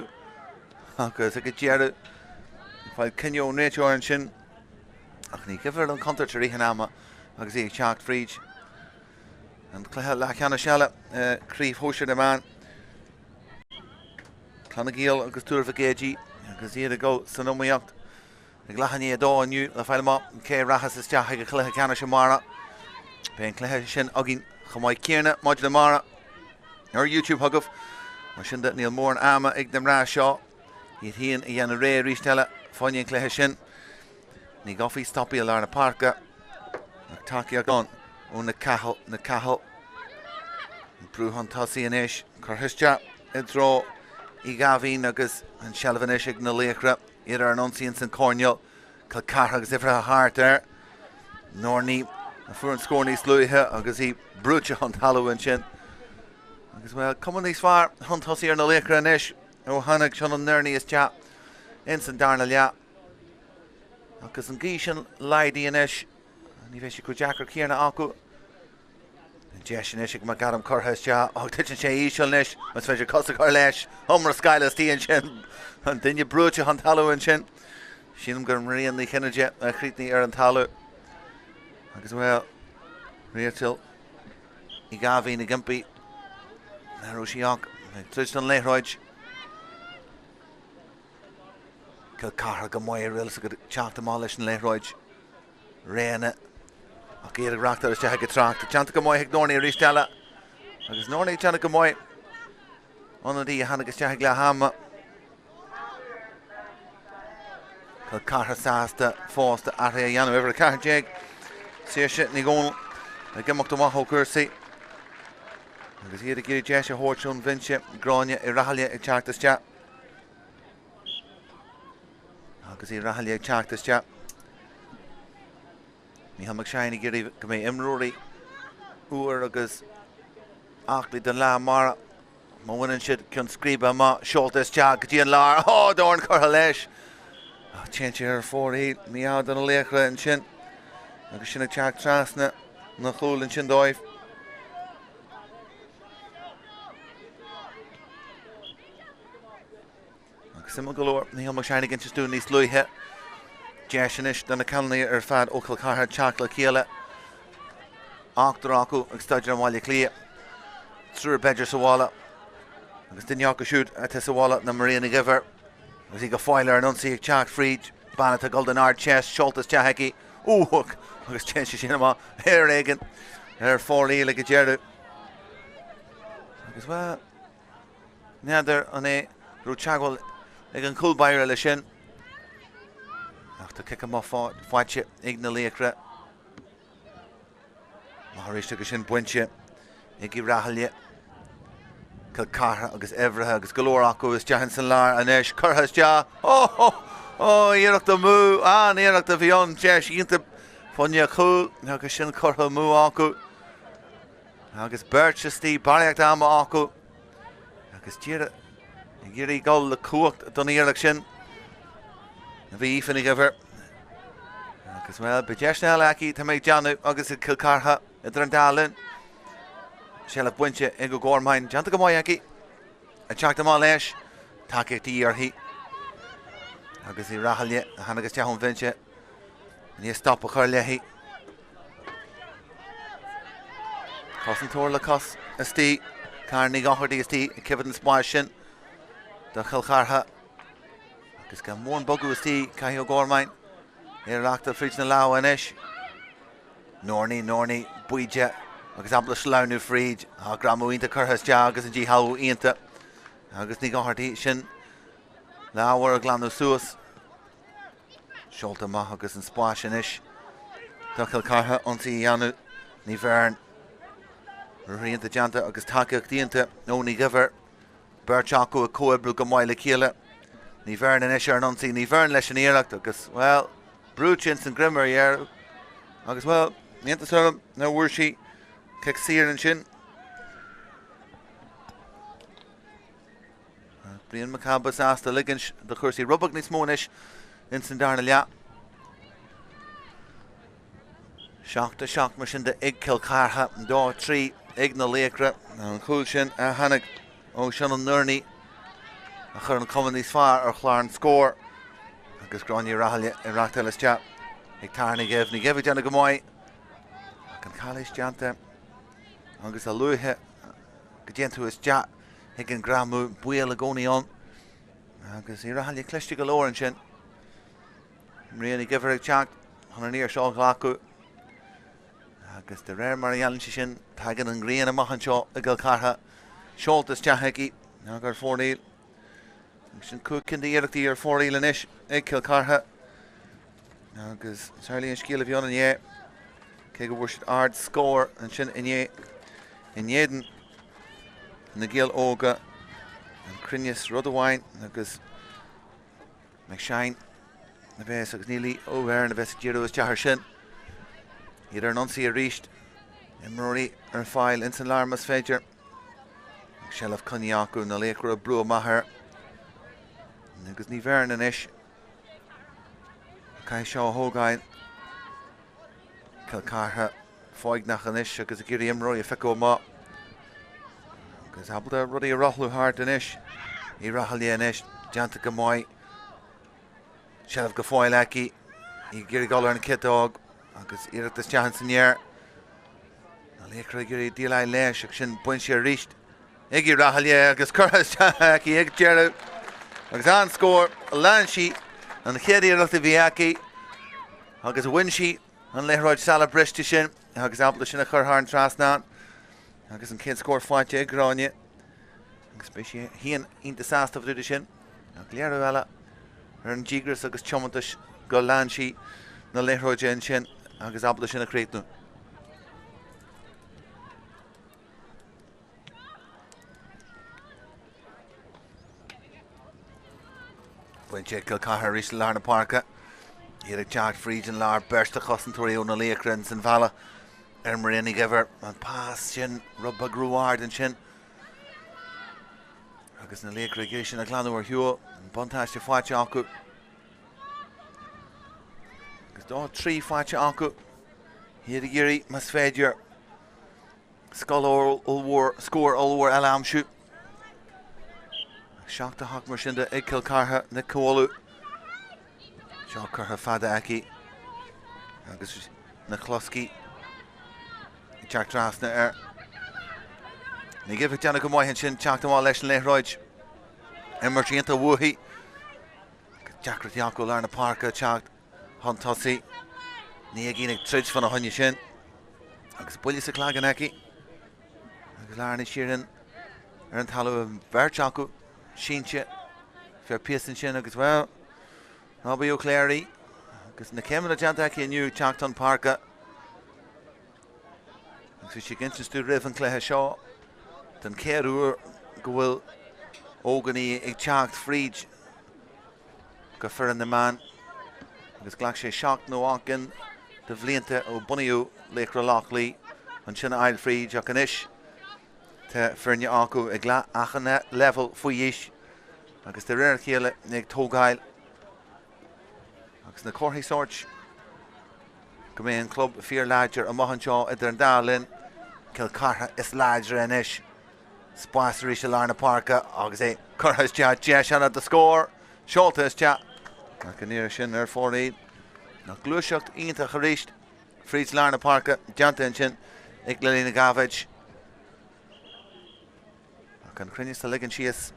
[SPEAKER 1] agus ag dearú fáil cinneó néiteoir sin ach ní gibhar an contact ar íhan ama agus ag teacht fríd an cluiche Leathcheannais seala críomh thóisiir na man Clonagéal agus túr bhagéidí agus iad a go san umíocht ag leathaní a dó aniu le fáil má cé rachas is teach ag cluiche ceanna sin mara ben cluiche sin agin chomáid céarna maid na mara ar YouTube thugah mar sin de níl mór an ama ag dem rá seo iad híon i dhéanana ré rísteile fáinne cluiche sin ní gofaí stoppaí a lár na Páirce ag takeí a gán ó na cahal brúhan tosaí inis churthaiste i dro I gahín agus an sealbhan ag na Laochra iad ar an ionsaíonn san Conall cail cartha agus ifrithe thart ar nóir ní a fuair an scór níos luithe agus í brúte an talúin sin agus bhfuil cuman níos fearr chun tosaí ar na Laochra inis ó tháinig sean an nuirní is teach in san darna lea agus an gí sin laidí inis ní bheith sé go deachar céarna acu deis inis ag mar gadam chorthas te ach tuitin sé íseil inis mas féidir cosa chuir leis thomra scaile tíon sin an duine brúte an talúin sin sínam gur maríon ní chinneide a chrítaí ar an talú agus bhfuil réirtil I gahín na gimpaí narú síach tuist an léithráid cail cartha go maiid rilas a go teachta má leis an léithráid réana ach iad ag reachtar is teach go Tráchtaire teanta go maiid ag Domhnaigh a rísteile agus Domhnaigh teanna go maiid anadí a hanagus teach le hama cail cartha sásta fásta artha a dhéanamh ifir a carthaéig séirse ní gcónal a gimachta maithó cuasaí agus iad a géirí deis a thuirtún vinse gráine I rathaile ag teachtaiste agus I rathaile ag teachtaiste ní hamach seanna géirí go mé imróí uair agus achlaí den lá mara má bhaineann siad chun scríbe má seoltas teach go dtí an lár dáin chutha leis téann ar fóraí míád an Laochra an sin agus sinna teach trasna na chúlann sin dóibh agus simime go leor ní hamach seanna ginnte stún níos luithe deis inis den na cannaí ar fad ó cail cartha teach le chéile achtar acu agus staidir an bhaile clia trúr beidir sa bhála agus duine go siúd a sa bhála na maríonna gibhar agus I go fáile ar an ionsaí ag teach fríd banna a golden ard chest seoltas teachaici úach agus téann sé sin amá ar éigean ar fóraí le go dearú agus bheith neadidir an é rú teagháil ag an cúlbaire le sin ach tá cic amá fáilte ag na Laochra má réiste go sin buinte ag I rathaile cail cartha agus éibrithe agus go leor acu is deachan san lár inis churthas te iarracht a mú iarracht a bhíon deis ionta funne chúl agus sin churtha mú acu agus beirtistí bailíocht ama acu agus tíre géirí gáil le cuacht don iarracht sin a bhí ífannig gibhar agus bhfuil be deisna aici tá méid deanú agus I cail cartha idir an dálinn se le buinte ag go gcóirmainn deanta go maiid aici a teach amá leis takeíochtaí orthaí agus I rathaile a hanagus teann vinse Ní stop a chur leithí. Cos an tóir le cos istí. Carnaigh Gaeltachta istí cibad an spáis sin. Do Cill Chartha. Agus go mór an bogu istí caithfeó górmain. Iarachta fríd na lá inis. Norni, buide. Agus abla sláinú fríd. A gramúínta curthas de agus an ddíthú ionta. Agus ní Gaeltachta sin. Láhar a glanú suas. Seolta maith agus an spáis inis. Do Cill Chartha ontí dhéanú. Ní bhearn. Rianta deanta agus takeach díanta. Nó ní gibhar. Berchacu a coibbrú go maiile chéile. Ní bhearn inis ar an ontí. Ní bhearn leis an iarachta agus, well, brúin san grimmer dhearú. Agus, well, níanta sum na bhuair sí ceic sír an sin. Brian Macabas asta ligans de chuirsaí rubach níos mónis in san darna lea. Seach mar sin de ag Cill Chartha an dá trí ag na Laochra an chúil sin a hannig ó sin an nurnaí a chur an cumann níos fearr ar chláir an scór agus gráinne rathaile i Tráchtaire te ag tarna ní gibh deanna go maiid ach an Cáilís deanta agus a luithe go déantú is de ag an gramú bual a gcónaíón agus i rathaile cliste go leor an sin riana gibhar ag teach chun an níor seo ghlacu agus de réir mar dhéanann sin tagan an gríon amach an seo a Cill Chartha seoltas teachaici gur fórdaíl sin cúcin de iarachtaí ar fórdaíl inis ag Cill Chartha agus sairlíonn scíal a bhíon an dhé cé go bhfuair siad ard scór an sin inéan na Gael óga an crinneas rud amháin agus meag sein na bheits agus nílí óbhéir na bheits díú is deathar sin iad ar an ionsaí a ríist imróí ar fáil in san larmas féidir Sealamh Coniacu na Laochra brú amachar agus ní bhearn inis cai seo thógáin Cill Chartha fáignach inis agus a gurí imróí a feicó má agus abla rudí a rathlú hart inis í rathailí inis deanta go maiid Sealamh go fáil aici í gurí gáil ar an citág agus iireachtas teann san néar na Laochra gurí díleid leis ag sin buinte a ríist ag í rathailí agus curthas aici ag dearú agus an scór a lean sí an chéad iireachta bhí aici agus a win sí an leithróid sala briste sin agus abla sin a churthar an trasnán agus an céad scór fáinte ag gráine agus be sé híon ionta sásta bhúide sin ag léarú eile ar an ddígras agus tiomantas go lean sí na leithróide sin agus abla sin a chréitnú. Buinte Cill Chartha rís lár na Páirce iad ag teach fríd an lár bersta chosan tuaíú na Laochra in san bheala ar maríonna gibhar an pás sin rubba grúáard an sin agus na Laochra géis sin a glanú ar hiú an buntáiste fáite acu agus dá trí fáite acu iad a géirí mas féidir scór óhór eile amsú seachta hach mar sin de ag Cill Chartha na cóú seo chutha fada aici agus na chloscí i teach trasna ar ní gibh deanna go maiid sin teachta má leis an leithróid immartíonnta bhuathaí deacrat acu lár na Páirce teacht hontosaí ní a gínig trid fan a thuine sin agus buile sa chlagan aici agus lárna siaran ar an talú an bheirt acu síinte fear píosan sin agus well Robbie O'Cleary agus na céimena deanta aici aniu teacht an Páirce agus bhí sé ginstú rih an cléthe seo den céad uair go bhfuil óganí ag teacht fríd go fear na man agus ghlac sé seach nó ácin de bhblianta ó bunaíú Laochra Lochlaí an sinna ail fríd ach anis te fearne acu ag achanna level faoi dhíos agus de réir chéile ag tógáil agus na córthaí sort go mé an club fíor láidir a maihanseo idir an dálinn Cill Chartha is láidir inis spásarí se lár na Páirce agus é churthas de anna de scór seolta is te ach an níor sin ar fórdaí Na Cluiche ínta charíist Fríd Lárna Páirc deanta sin ag Lilína Gavage. Can crinne sa ligan sias.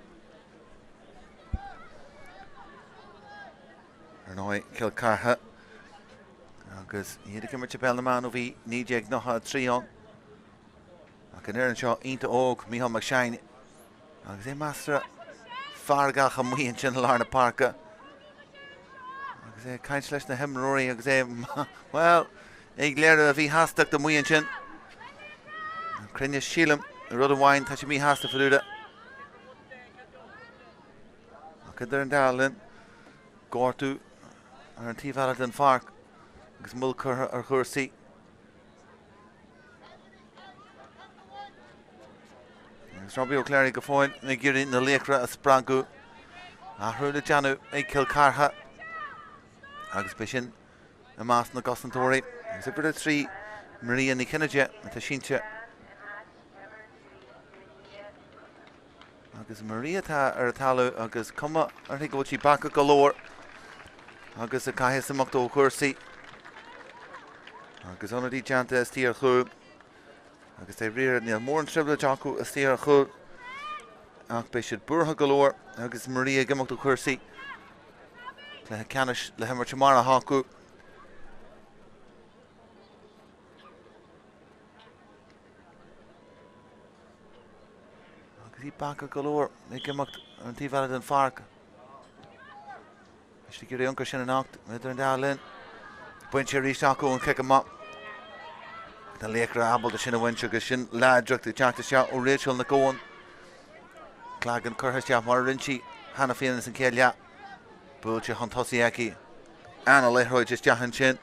[SPEAKER 1] Arnóid Cill Chartha. Agus iad cymryd y bel na man o fi nídeag nocha tríon. Ac yn erin sio ínta óg Mícheál Mac Shine. Agus mastra fargach am mwy'n sin Lárna Páirc. Agus caint leis na himróí agus well, ag léir a bhí hastak da mwy'n sin. Crinne sílam rud amháin tá sé mí hasta faúda. Ac yn yn dalin górtú ar an tíomhheile den Páirc agus mulcur ar chuirsaí. Agus Robbie O'Clery go fáin na gcéirí na Laochra a sprangú a thrúla deanú ag Cill Chartha agus be sin a más na gosantóirí. Agus ibre trí Maria ní Cinneide tá sínte. Agus Maria tá ar talú agus cuma ar go bhfuil sí baca go leor agus a caithas amach ó chuirsaí. Agus anadí deanta is tí ar chuú. Agus é riar níl mór an tribble deacu is tí ar chuú. Ach be siad burtha go leor agus Maria gimach ó chuirsaí. Le canis le himar temara hacu. Agus í baca go leor ag gimach an tíomhheile den Páirc. Is tí gurí ionchar sin an acht idir an dálinn. Buint sé rís acu an cic amach. The Laochra abal the sin a winch agus sin Leathcheannais Teachta seo ó Rachel na góin. Clagan curthas teach mar rinchi hana féin san céile. Búilte an tosaí aici. Anna leithróid is deachan sin.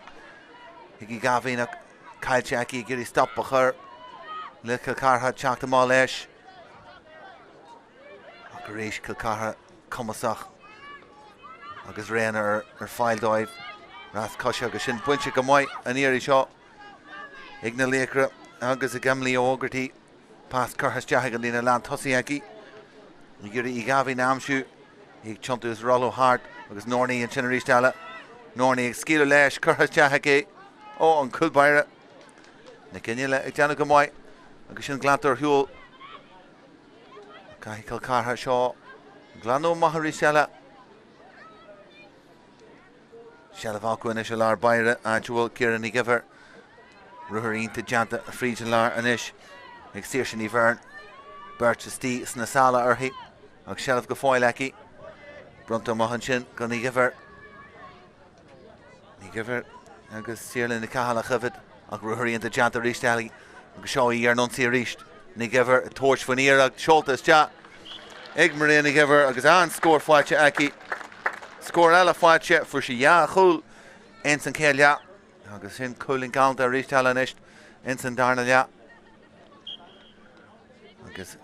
[SPEAKER 1] Igi gabhíach caiilte aici gurí stop a chur. Le Cill Chartha teachta má leis. Agus rééis Cill Chartha cumasach. Agus réan ar fáil dóibh. Ras cosise agus sin buinte go maiid an éirí seo. Ag na Laochra agus a gamlí ógartí pás curthas deach an lína lean tosaí aici. Ní gurí I gabhí na amsú ag tiontas Rollo Hart agus Nornaigh an sin arís teala. Nornaigh ag scíle leis curthas deach aici ó an culbaire. Na cinile ag deanna go maiid agus sin glantar thuúil. Caithfidh Cill Chartha seo glanó maith arís teala. Sealamh acu is a lár baire a dúil Ciaran í gibhar. Ruthar ínta deanta a Fríd lár anis. Ag sír sin í bhern. Beirt is tí sna sala orthaí. Ag sealamh go fáil aici. Brunta maihan sin go ní gibhar. Ní gibhar agus sír na cathal a chufid. Ag ruthar ínta deanta rís tealaí. Agus seo í ar nonsaí rís. Ní gibhar tóirt fan íar ag seoltas deach. Ag Maria ní gibhar agus an scór fáilte aici. Scór eile fáilte fuair sí ja chúl in san céile. Agus sin cúlinn galanta rís teala anis in san darna le. Agus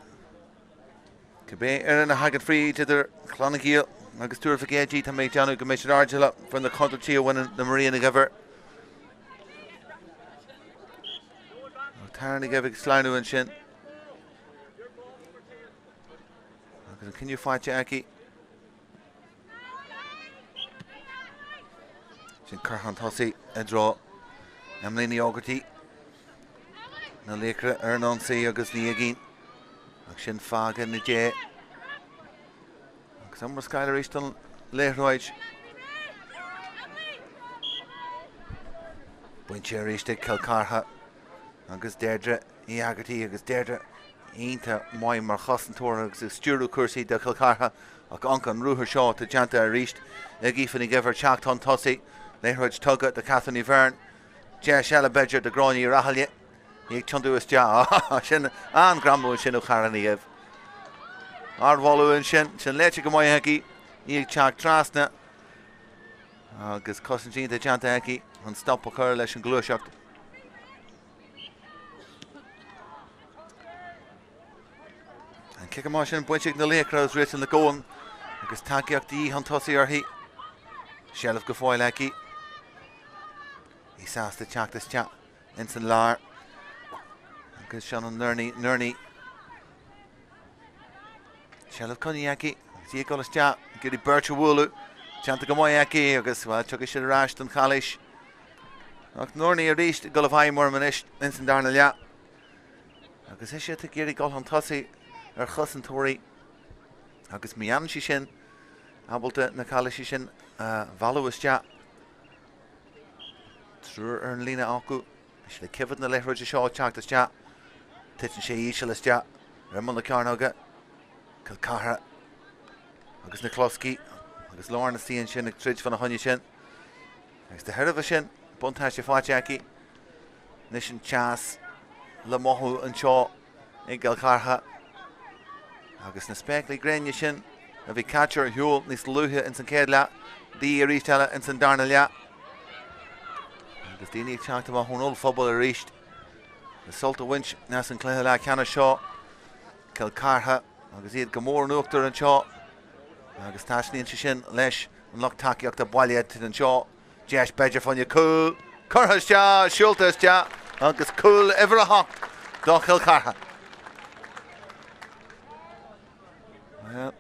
[SPEAKER 1] cibé ar na hagad frí idir Clonagíal agus túir fagéidí tá méid deanú go méid ardila fan na contaktí a bhain na Maria na gibhar. Tarna gibh sláinú an sin. Agus an cinniú fáilte aici. Sin curthan tosaí a drá am líní ógartí. Na Laochra ar nonsaí agus ní a gin. Agus sin fágan na dé. Agus amar scaile rís don léithróid. Buinte rís ag Cill Chartha agus deirdre í agartí agus deirdre ínta maiid mar chasantóir agus stúrú cuasaí de Cill Chartha ach ancan ruthar seo tá deanta a ríist ag ífanna gibhar teachtán tosaí. Léithróid tugad de Cathan í bhern. Deir seala beidir de gráinní rathaile. Ag tionú is deach sin an gramú sin ó charaníomh. Ardmháú an sin léite go maiid aici. Ag teach trasna. Agus cosintí de deanta aici an stop a chur leis an Cluiche. An cic má sin buinte na Laochra is réit na góin agus takeíochtaí an tosaí orthaí. Sealamh go fáil aici. Í sásta teachtas teach in san lár. Agus sean an nurnaí. Sealamh coní aici. Tí golas teach gurí Beirt bhúlú. Teanta go maiid aici agus bhfuil tugadh sin ráist an chailís. Ach Norní a ríist go bhaimór manis in san Domhnaigh lea. Agus is sé géirí gáil an tosaí ar chus an tóirí. Agus mian si sin abalta na cáilisi sin bhaluas tea. Trúr ar an lína acu. Is le cifid na leithróide seo teachtas tea. Titan sé íselas tea. Rimon le cearnága. Cill Chartha. Agus na closcí. Agus Laochra na stíon sin ag trid fan na honne sin. Agus de heirh sin. Bunta sé fáteaci. Nis an teas le mothú an seo ag Cill Chartha. Agus na speclaí gréine sin a bhí catcher hiúil níos luúthe in san céad lea. Dí a ríteile in san Domhnaigh lea. Agus daoine teachta má húnol phobal a ríist. Na sulta winch nas an cluiche Leathcheannais seo. Cill Chartha agus iad go mór nuachtar an seo. Agus táisníonn si sin leis an Loch takeíocht a bailiad an seo. Deis beidir fanne cool. Curthas tea, siúltas tea. Agus cool ever a hocht do Cill Chartha. Well,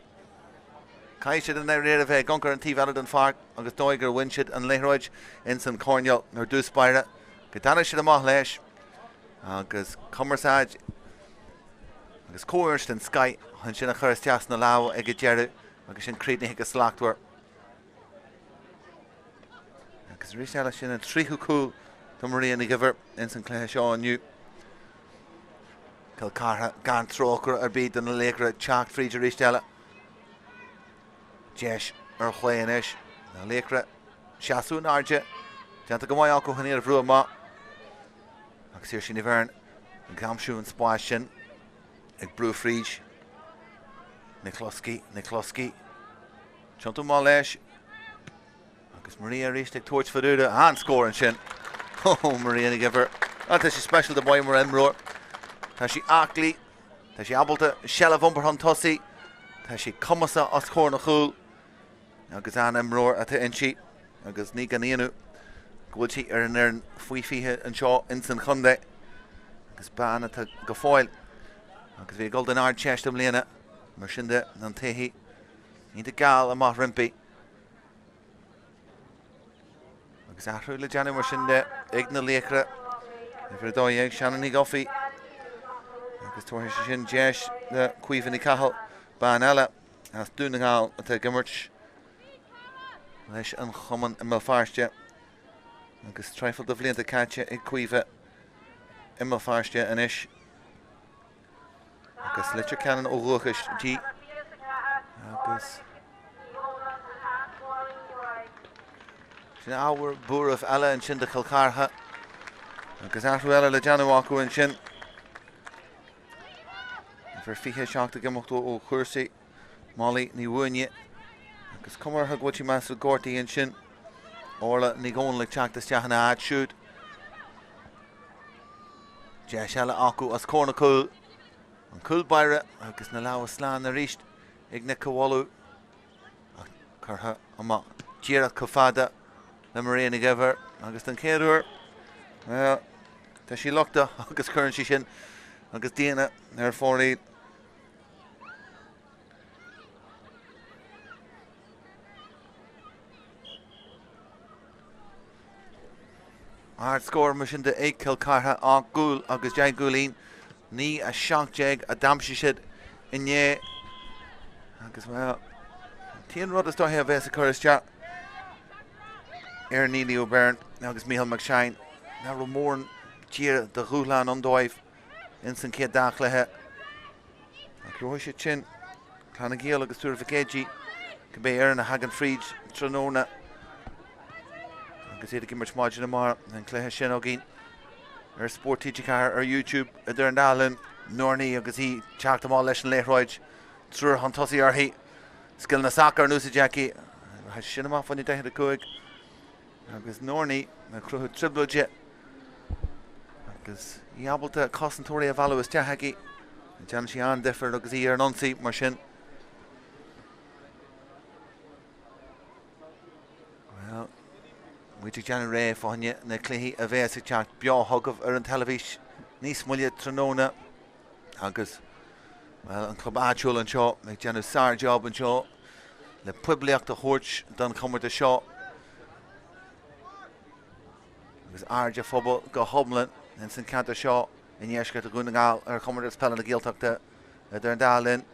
[SPEAKER 1] caiisiad an réir a bheith goncar an tíomh an Páirc agus dóigur winsiad an leithróid in san Conall nar dús Páire. Go dana siad amach leis agus Comórtas agus cóirt an Sky an sin a churas teas na lá ag dearú agus sin crídna go Laochra. Agus ríteile sin an tríú cool do maríon gibhar in san cluiche seo aniu. Cill Chartha gan Tráchtaire ar bíd an na Laochra teach fríidir ríteile. Deis ar chléin is na Laochra seaasún airde. Deanta go maiid acu chuníar bhrua má. Agus ir sin i bhern an gamsú an spáis sin ag brú fríd. Na closcí. Tiantú má leis. Agus Maria ríist ag tuairt faúda an scór an sin. Maria gibhar. Tá sé special de baimór imróir. Tá sí aclaí. Tá sí abalta sela bhumbar an tosaí. Tá sí comasa as chóir na chúl. Agus an imróir atá insi. Agus ní gan íonú. Gúil sí ar an airn faoi fiche an seo in san chundé. Agus ban atá go fáil. Agus bhí gold an ard cheist am léana. Mar sin de an taithí. Ínta gáil amach rimpi. Agus athrú le deanú mar sin de ag na Laochra. Ifir dóigh seanan í gofií. Agus tuair sé sin deis de cuiomhan í cahall. Ban eile as dúnagáil atá gimmert. Leis an chuman i mbealfáiste. Agus treifil do bhlianta caite ag cuiomha i mbealfáiste inis. Agus Leathcheannais ó Lochis dí. Agus sin ábhar búrah eile an sin de Cill Chartha. Agus athrú eile le deanú acu an sin. Ifir fiche seachta gimocht ó chuirsaí málaí ní bhuaine. Agus cumar thughaidtí meas górtaí an sin. Orla ní gón le teachtas teachna áid siúd. Deis eile acu as cór na cúil. An cúil baire agus na lá sláán na ríist ag na cohallú. Chartha amach díreach go fada le maríon gibhar agus an céadúir. Tá sí lochta agus chuann sí sin agus daana ar fóraí. Ard scór mar sin de ag Cill Chartha á gúil agus deag gúilín. Ní a seach deag a damsi siad inné. Agus well, tíon rud is dóthaí a bheits a churas teach. Ar nílí ó Bern agus Mícheál Mac Shine. Ná ru mór tír de rúthláán an dóibh in san céad dáchlathe. Ag roiith sé sin chlána géal agus túra ficéidí go bé ar na hagan fríd tróna. Agus iad gimmert máidin amár an cluiche sin ó gin. Ar Spórt ar YouTube a dúr an dálan Norní agus hí teachta má leis an leithróid trúr an tosaí orthaí. Skill na sacar ar núsa Jackie. Ha sin amach fanní 10-5. Agus Norní na cruthú tribloide. Agus í abalta cosantóirí a bhalu is teachaí. Dean sí an differ agus í ar an onsaí mar sin. Well, muidir dean ré fáinne na cluichí a bheith sa teach beá thugah ar an televís níos muile tróna. Agus well, an club áitiúil an seo ag deanú sár job an seo le puibliacht a thuirt don Comórtas seo. agus airde phobal go thomlan in san ceantar seo in dhéisce a gúna gáil ar Comórtas Peile na Gaeltachta a dar an dálinn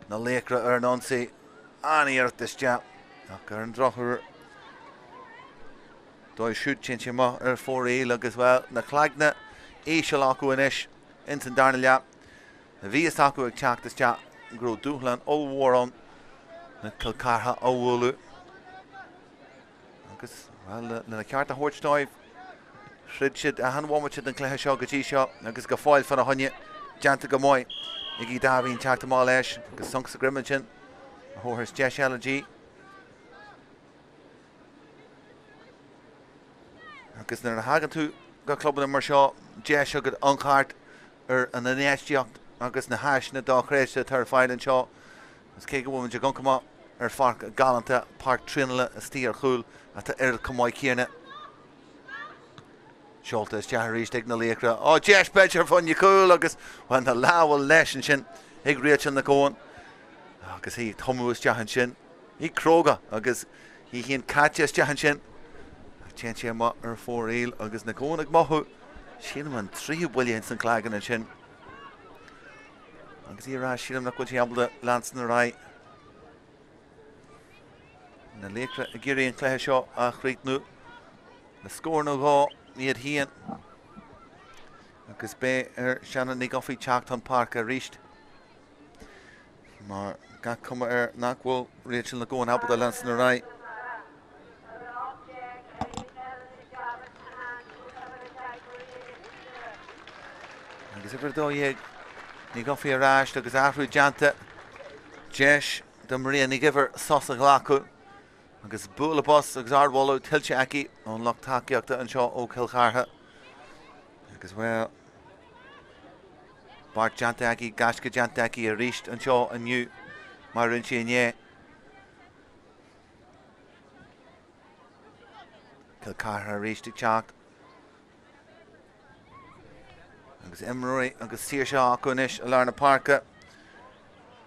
[SPEAKER 1] na Laochra ar an onsaí aníartas de ach ar an drochar dóid siút sin má ar fóraí agus bhfuil na chláigna éisiil acu inis in san darna leap na bhí acu ag teachtas de grú dúchlan óhórán na Cill óhúlú agus na ceart a thuirtáibh shrid siad a hanmhaid an Cluiche seo go dtí seo agus go fáil fan a honne deanta go móid ag í dáhíonn teachta má leis agus sonc sa grimmid sin a thuthairs de LG agus nar hagan tú go clubban mar seo de seo go anchart ar an inéisteocht agus na háis na dáchréiste tar fáilann seo agus cé go bhfuin de gancamá ar farc galanta Páirc trinile a stíar chúil a tá ar cumáid chéarna Seolta is death ríist ag na Laochra ó deis beidir fanne cúil agus bhain na láhfuil leis an sin ag riatin na cóin agus hí tomúis deachan sin hí cróga agus hí híon caiteas deachan sin a té má ar fóraíl agus na cóin ag mothú sin man trí bhfuilíonn san chlágan an sin agus í rá sílam na cuid eabla lans na rá na Laochra a ggéiríonn Cluiche seo a chríicnú na scór nó gá níiad hían agus bé ar seanna ní gofaí teacht an Páirc a ríist mar ga cuma ar nachhfuil réitil na gcóin abal a lans na rá agus ifir dó dhéag ní gofaí a ráist agus ahrú deanta deis do maria ní gibhar sosa ghlacu agus búla bos agus ardhóla Leathcheannais ón Loch takeíochta an seo ó Cill Chartha agus bhfuil Bart Deantaigh gasca Deantaigh a ríist an seo aniu mar rin siné Cill Chartha a ríist ag teacht agus imreoí agus tíir seo acu inis a lár na Páirce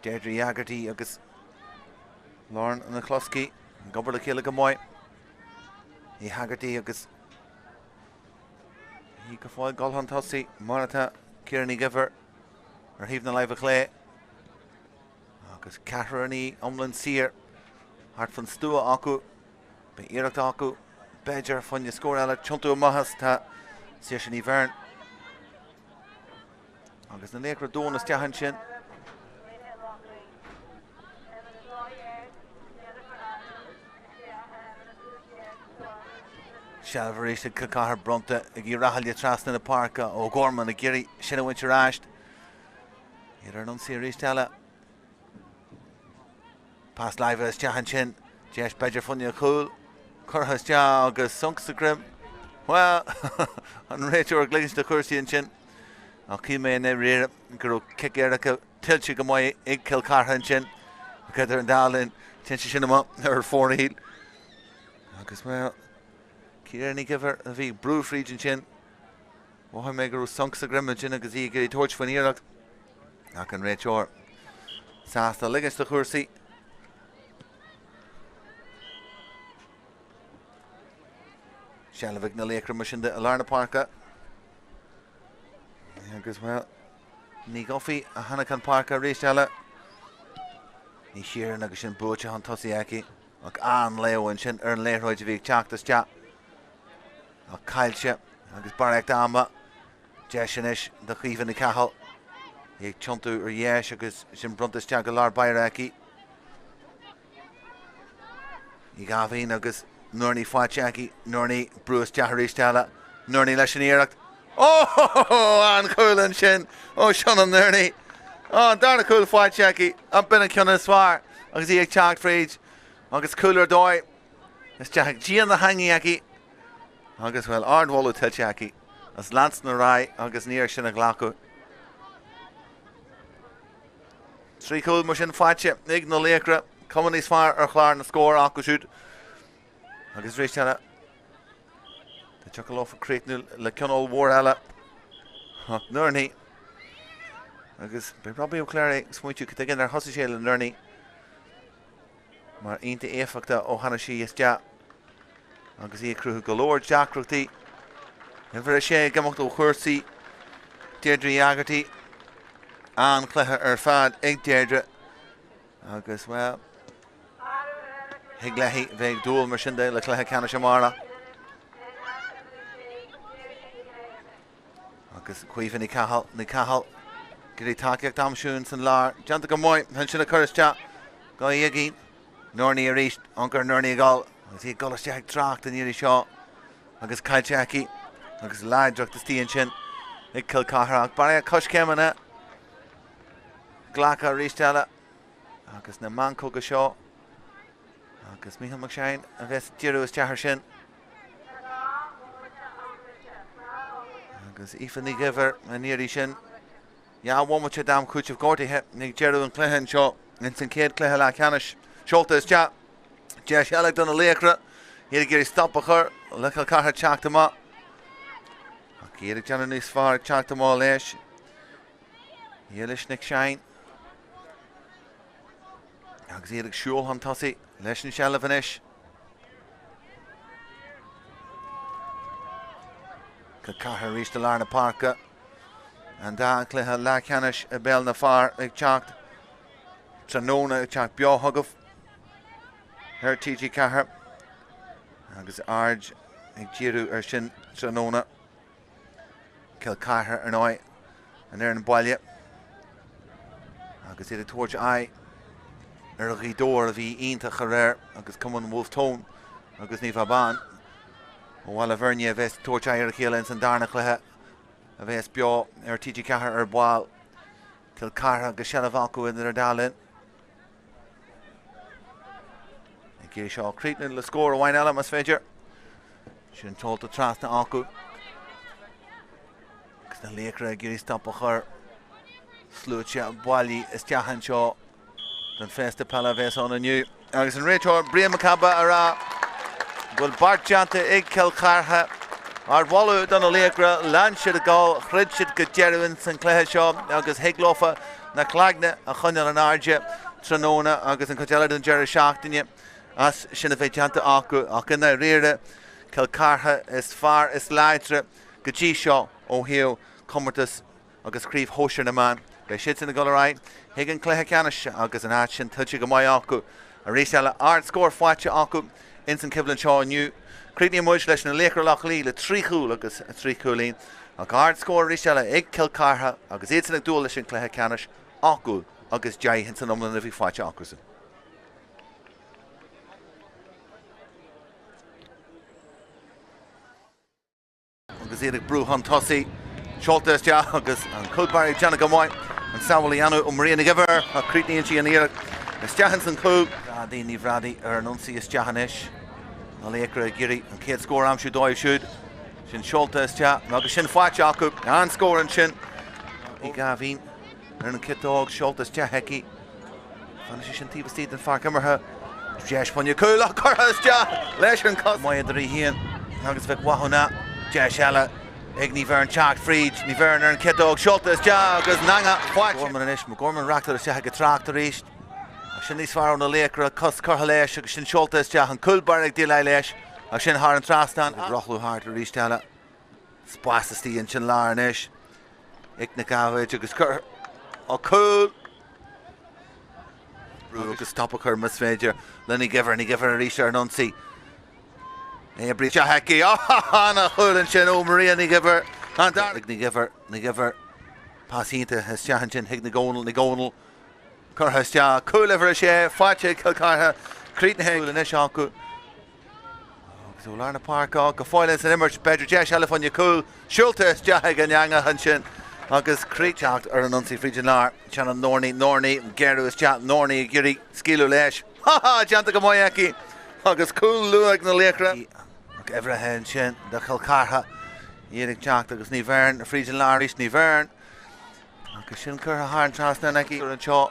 [SPEAKER 1] Deirdre Haggerty agus Lorne an na Chlosci gobar le chéile go móid í Haggerty agus hí go fáil gáilhan tosaí mar atá Kieran Gibber ar híomh na laibh a chlé agus Catherine omlan sir hart fan stúa acu be iirecht acu beidir fanne scór eile tiontu mahas tá sé sin í bhearn agus na Laochra dúnas teachan sin Sealbhar Cill Chartha bronta ag í rathailde trasna na Páirce ó Gorman a géirí sinna bhainte ráist iad ar an séirí eile Pas laibh is teachan sin deis beidir funne a chúil churthas de agus sonc sa grim well an réiteúir gléis de chuirsaíonn sin á cíime na réire gur cic éireacha tiltte go mbeidh ag Cill Chartha sin go ar an dálinn tinse sin amach ar fóraíl agus well Kieran Gibber a bhí brúfríd an sin bhaid mé gur sonc sa grim an sin agus í gur toirt fan iireacht ach an réiteúir sásta ligas de chuirsaí Sealbh na Laochra mar sin de a lár na Páirce agus well ní gofaí a hanach an Páirce rééis eile ní siaran agus sin búte an tosaí aici ach an leabhain sin ar an léireoid a bhí teachtas de a Cailse agus barach dáma deisianis do chuomhan na cahall ag tiontu ar dhéis agus sin brontas te go lár Páirc í gabhín agus nuirní fáteachí nuirní brúas deathríéis eile nuirní leis an iireacht an chúlann sin ó sean an nuirní darna cúil fáteachí an bin an ceanna sfár agus í ag teacht fríd agus cúlar dóid is teach dían na hangiaí agus bhfuil ardhóla Leathcheannais as lans na rá agus níor sin a ghlacu. Trí cúil mar sin fáte ag na Laochra cuman níos fearr ar chláir na scór acu siúd agus rééis teile Tá teach lofa críicnú le Conall mhór eile nuirní agus be probí ó chléir smuitiú go gin ar thosa sé le nuirní mar aonta éifeachta ó hana sí is de agus í cruthú go leor deacrachtaí Ever a sé gamocht ó chuirsaí Deirdre Agarty an cluiche fad ag Deirdre agus well higlehi bheith dúil mar sin le cluiche ceanna sem mála agus cuiomh ní cahall gurí takeíocht amisiún san lár deanta go móid hen sinna chuiriste go dhéagí Norní a ríist angur Norní gáil agus í goiste ag Tráchtaire níorí seo agus caiilteachí agus leideach tíon sin ag Cilcathair ach bara cos ceimena ghlacha ríisteile agus na mancó go seo agus Mícheál Mac Shane a bheits tíú is teathir sin agus Ifan Giver a níorí sin bhhaimte dám chuúteamh gcórtaithe nig dearú an cluiche seo in san céad cluiche Leathcheannais seolta is teach de sealadh donna Laochra iad gurí stoppa chur le Cilcathair teachta má ach iad deanna níos fearr teachta má leis Ilis Nic Shine agus iad siúil an tosaí leis an sealadh inis Cilcathair ríiste lár na Páirce an dá cluiche Leathcheannais a béal na fearr ag teacht Tróna ag teacht beothagah her TG Cahar agus Arj ag díú ar sin Tróna Cilcathair ar nói an ar an baile agus iad tuairt ai ar a ghídóir a bhí ionintach a réir agus cumann Wolf Tone agus ní mBan ó bhfuil a bhirne a bheits tuairt ai ar a chéile in san darna cluiche a bheits beo ar TG Cahar ar bháil Cilcathair agus sealadh acu in ar dálinn Gé seo Cretan le scór a bhain eile mas féidir sin tolta trasna acu agus na Laochra gurí stoppa chur slúte bailí is teachan seo den fésta Peile bheits an aniu agus an réiteoir Brian Macaba ará bhfuil Bart deanta ag Cilcathair ar bhallú don na Laochra lean siad a gáil chrid siad go dearúin san cluiche seo agus higlofa na cláigne a chuineal an airde Tróna agus an coteile den deir seachtaine as sinna bheith deanta acu ach ina riire Cilcathair is fearr is leitre go dtí seo ó hiú Comórtas agus críomh hóisiir na man le siad sinna goráid hiag an cluiche ceannis agus an áit sin tuite go maiid acu a rís eile ard scór fáite acu in san cibhlann seo aniu Críochnaí muid leis na Laochra Lochlí le trí chúl agus trí chúlín ach ard scór rís eile ag Cilcathair agus iad sanna dúil leis an cluiche ceannis acu agus deith hin san omlan a bhí fáite acu san. Agus iad brú an tosaí seolta is teach agus an cúdbairí teanna go mhaid an samhailí anú ó Maria Giver a críochnaíonn sí an iarach is teachan san cúg Bhrádaí ní bhrádaí ar an ionsaí is teachanis na Laochra gurí an céad scór amsú dóibh siúd sin seolta is teach agus sin fáite acu an scór an sin I gabhín ar an citóg seolta is teach heici fanna sí sin tíbhtíad an fearr cimirthe deis fanne cúil a chutha is teach leis an cos maiad a rithíon agus bheith wathúna deis eile ag ní bhar an teacht fríd ní bhar ar an citóg seolta is teach agus nanga fáite Gorman inis má Gorman reachtar is teach go Tráchtaire ríist sin níos fearr na Laochra cos chutha leis agus sin seolta is teach an cúlbar ag díleith leis agus sin thar an trastan rochlú thart a ríist eile spástastíí an sin lár inis ag na gabhaid agus chur ó cúl brú agus stoppa chur mas féidir le ní Giver a ríist ar an ionsaí é brí te heici na chuúlann sin ó Maria Giver an dar ní Giver pasínta is teachan sin hiag na Conall chutha is teach cúil a sé fáite Cilcathair críochnaithe inis acu agus ó lár na Páirc go fáile san immert beidir deis eile fanne cúil siúlta is teach an neanga an sin agus críteacht ar an ionsaí frídin lár tean an Norní an gearú is teach Norní gurí scíú leis deanta go maiid aici agus cúil luach na Laochra ag eibhreithe an sin de Cilcathair iad ag teacht agus ní bhern a frídin lár ríist ní bhern agus sin chur a thar an trasna aici ar an seo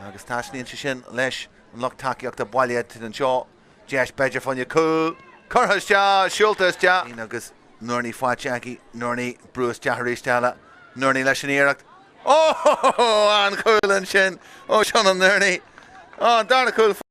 [SPEAKER 1] agus táisníonn sin leis an Loch takeíocht a bailiad an seo deis beidir fanne cúil chutha is teach siúlta is teach agus Norní fáite aici Norní brú is teach ríist eile Norní leis an iarracht an cúil an sin ó sean an Norní darna cúil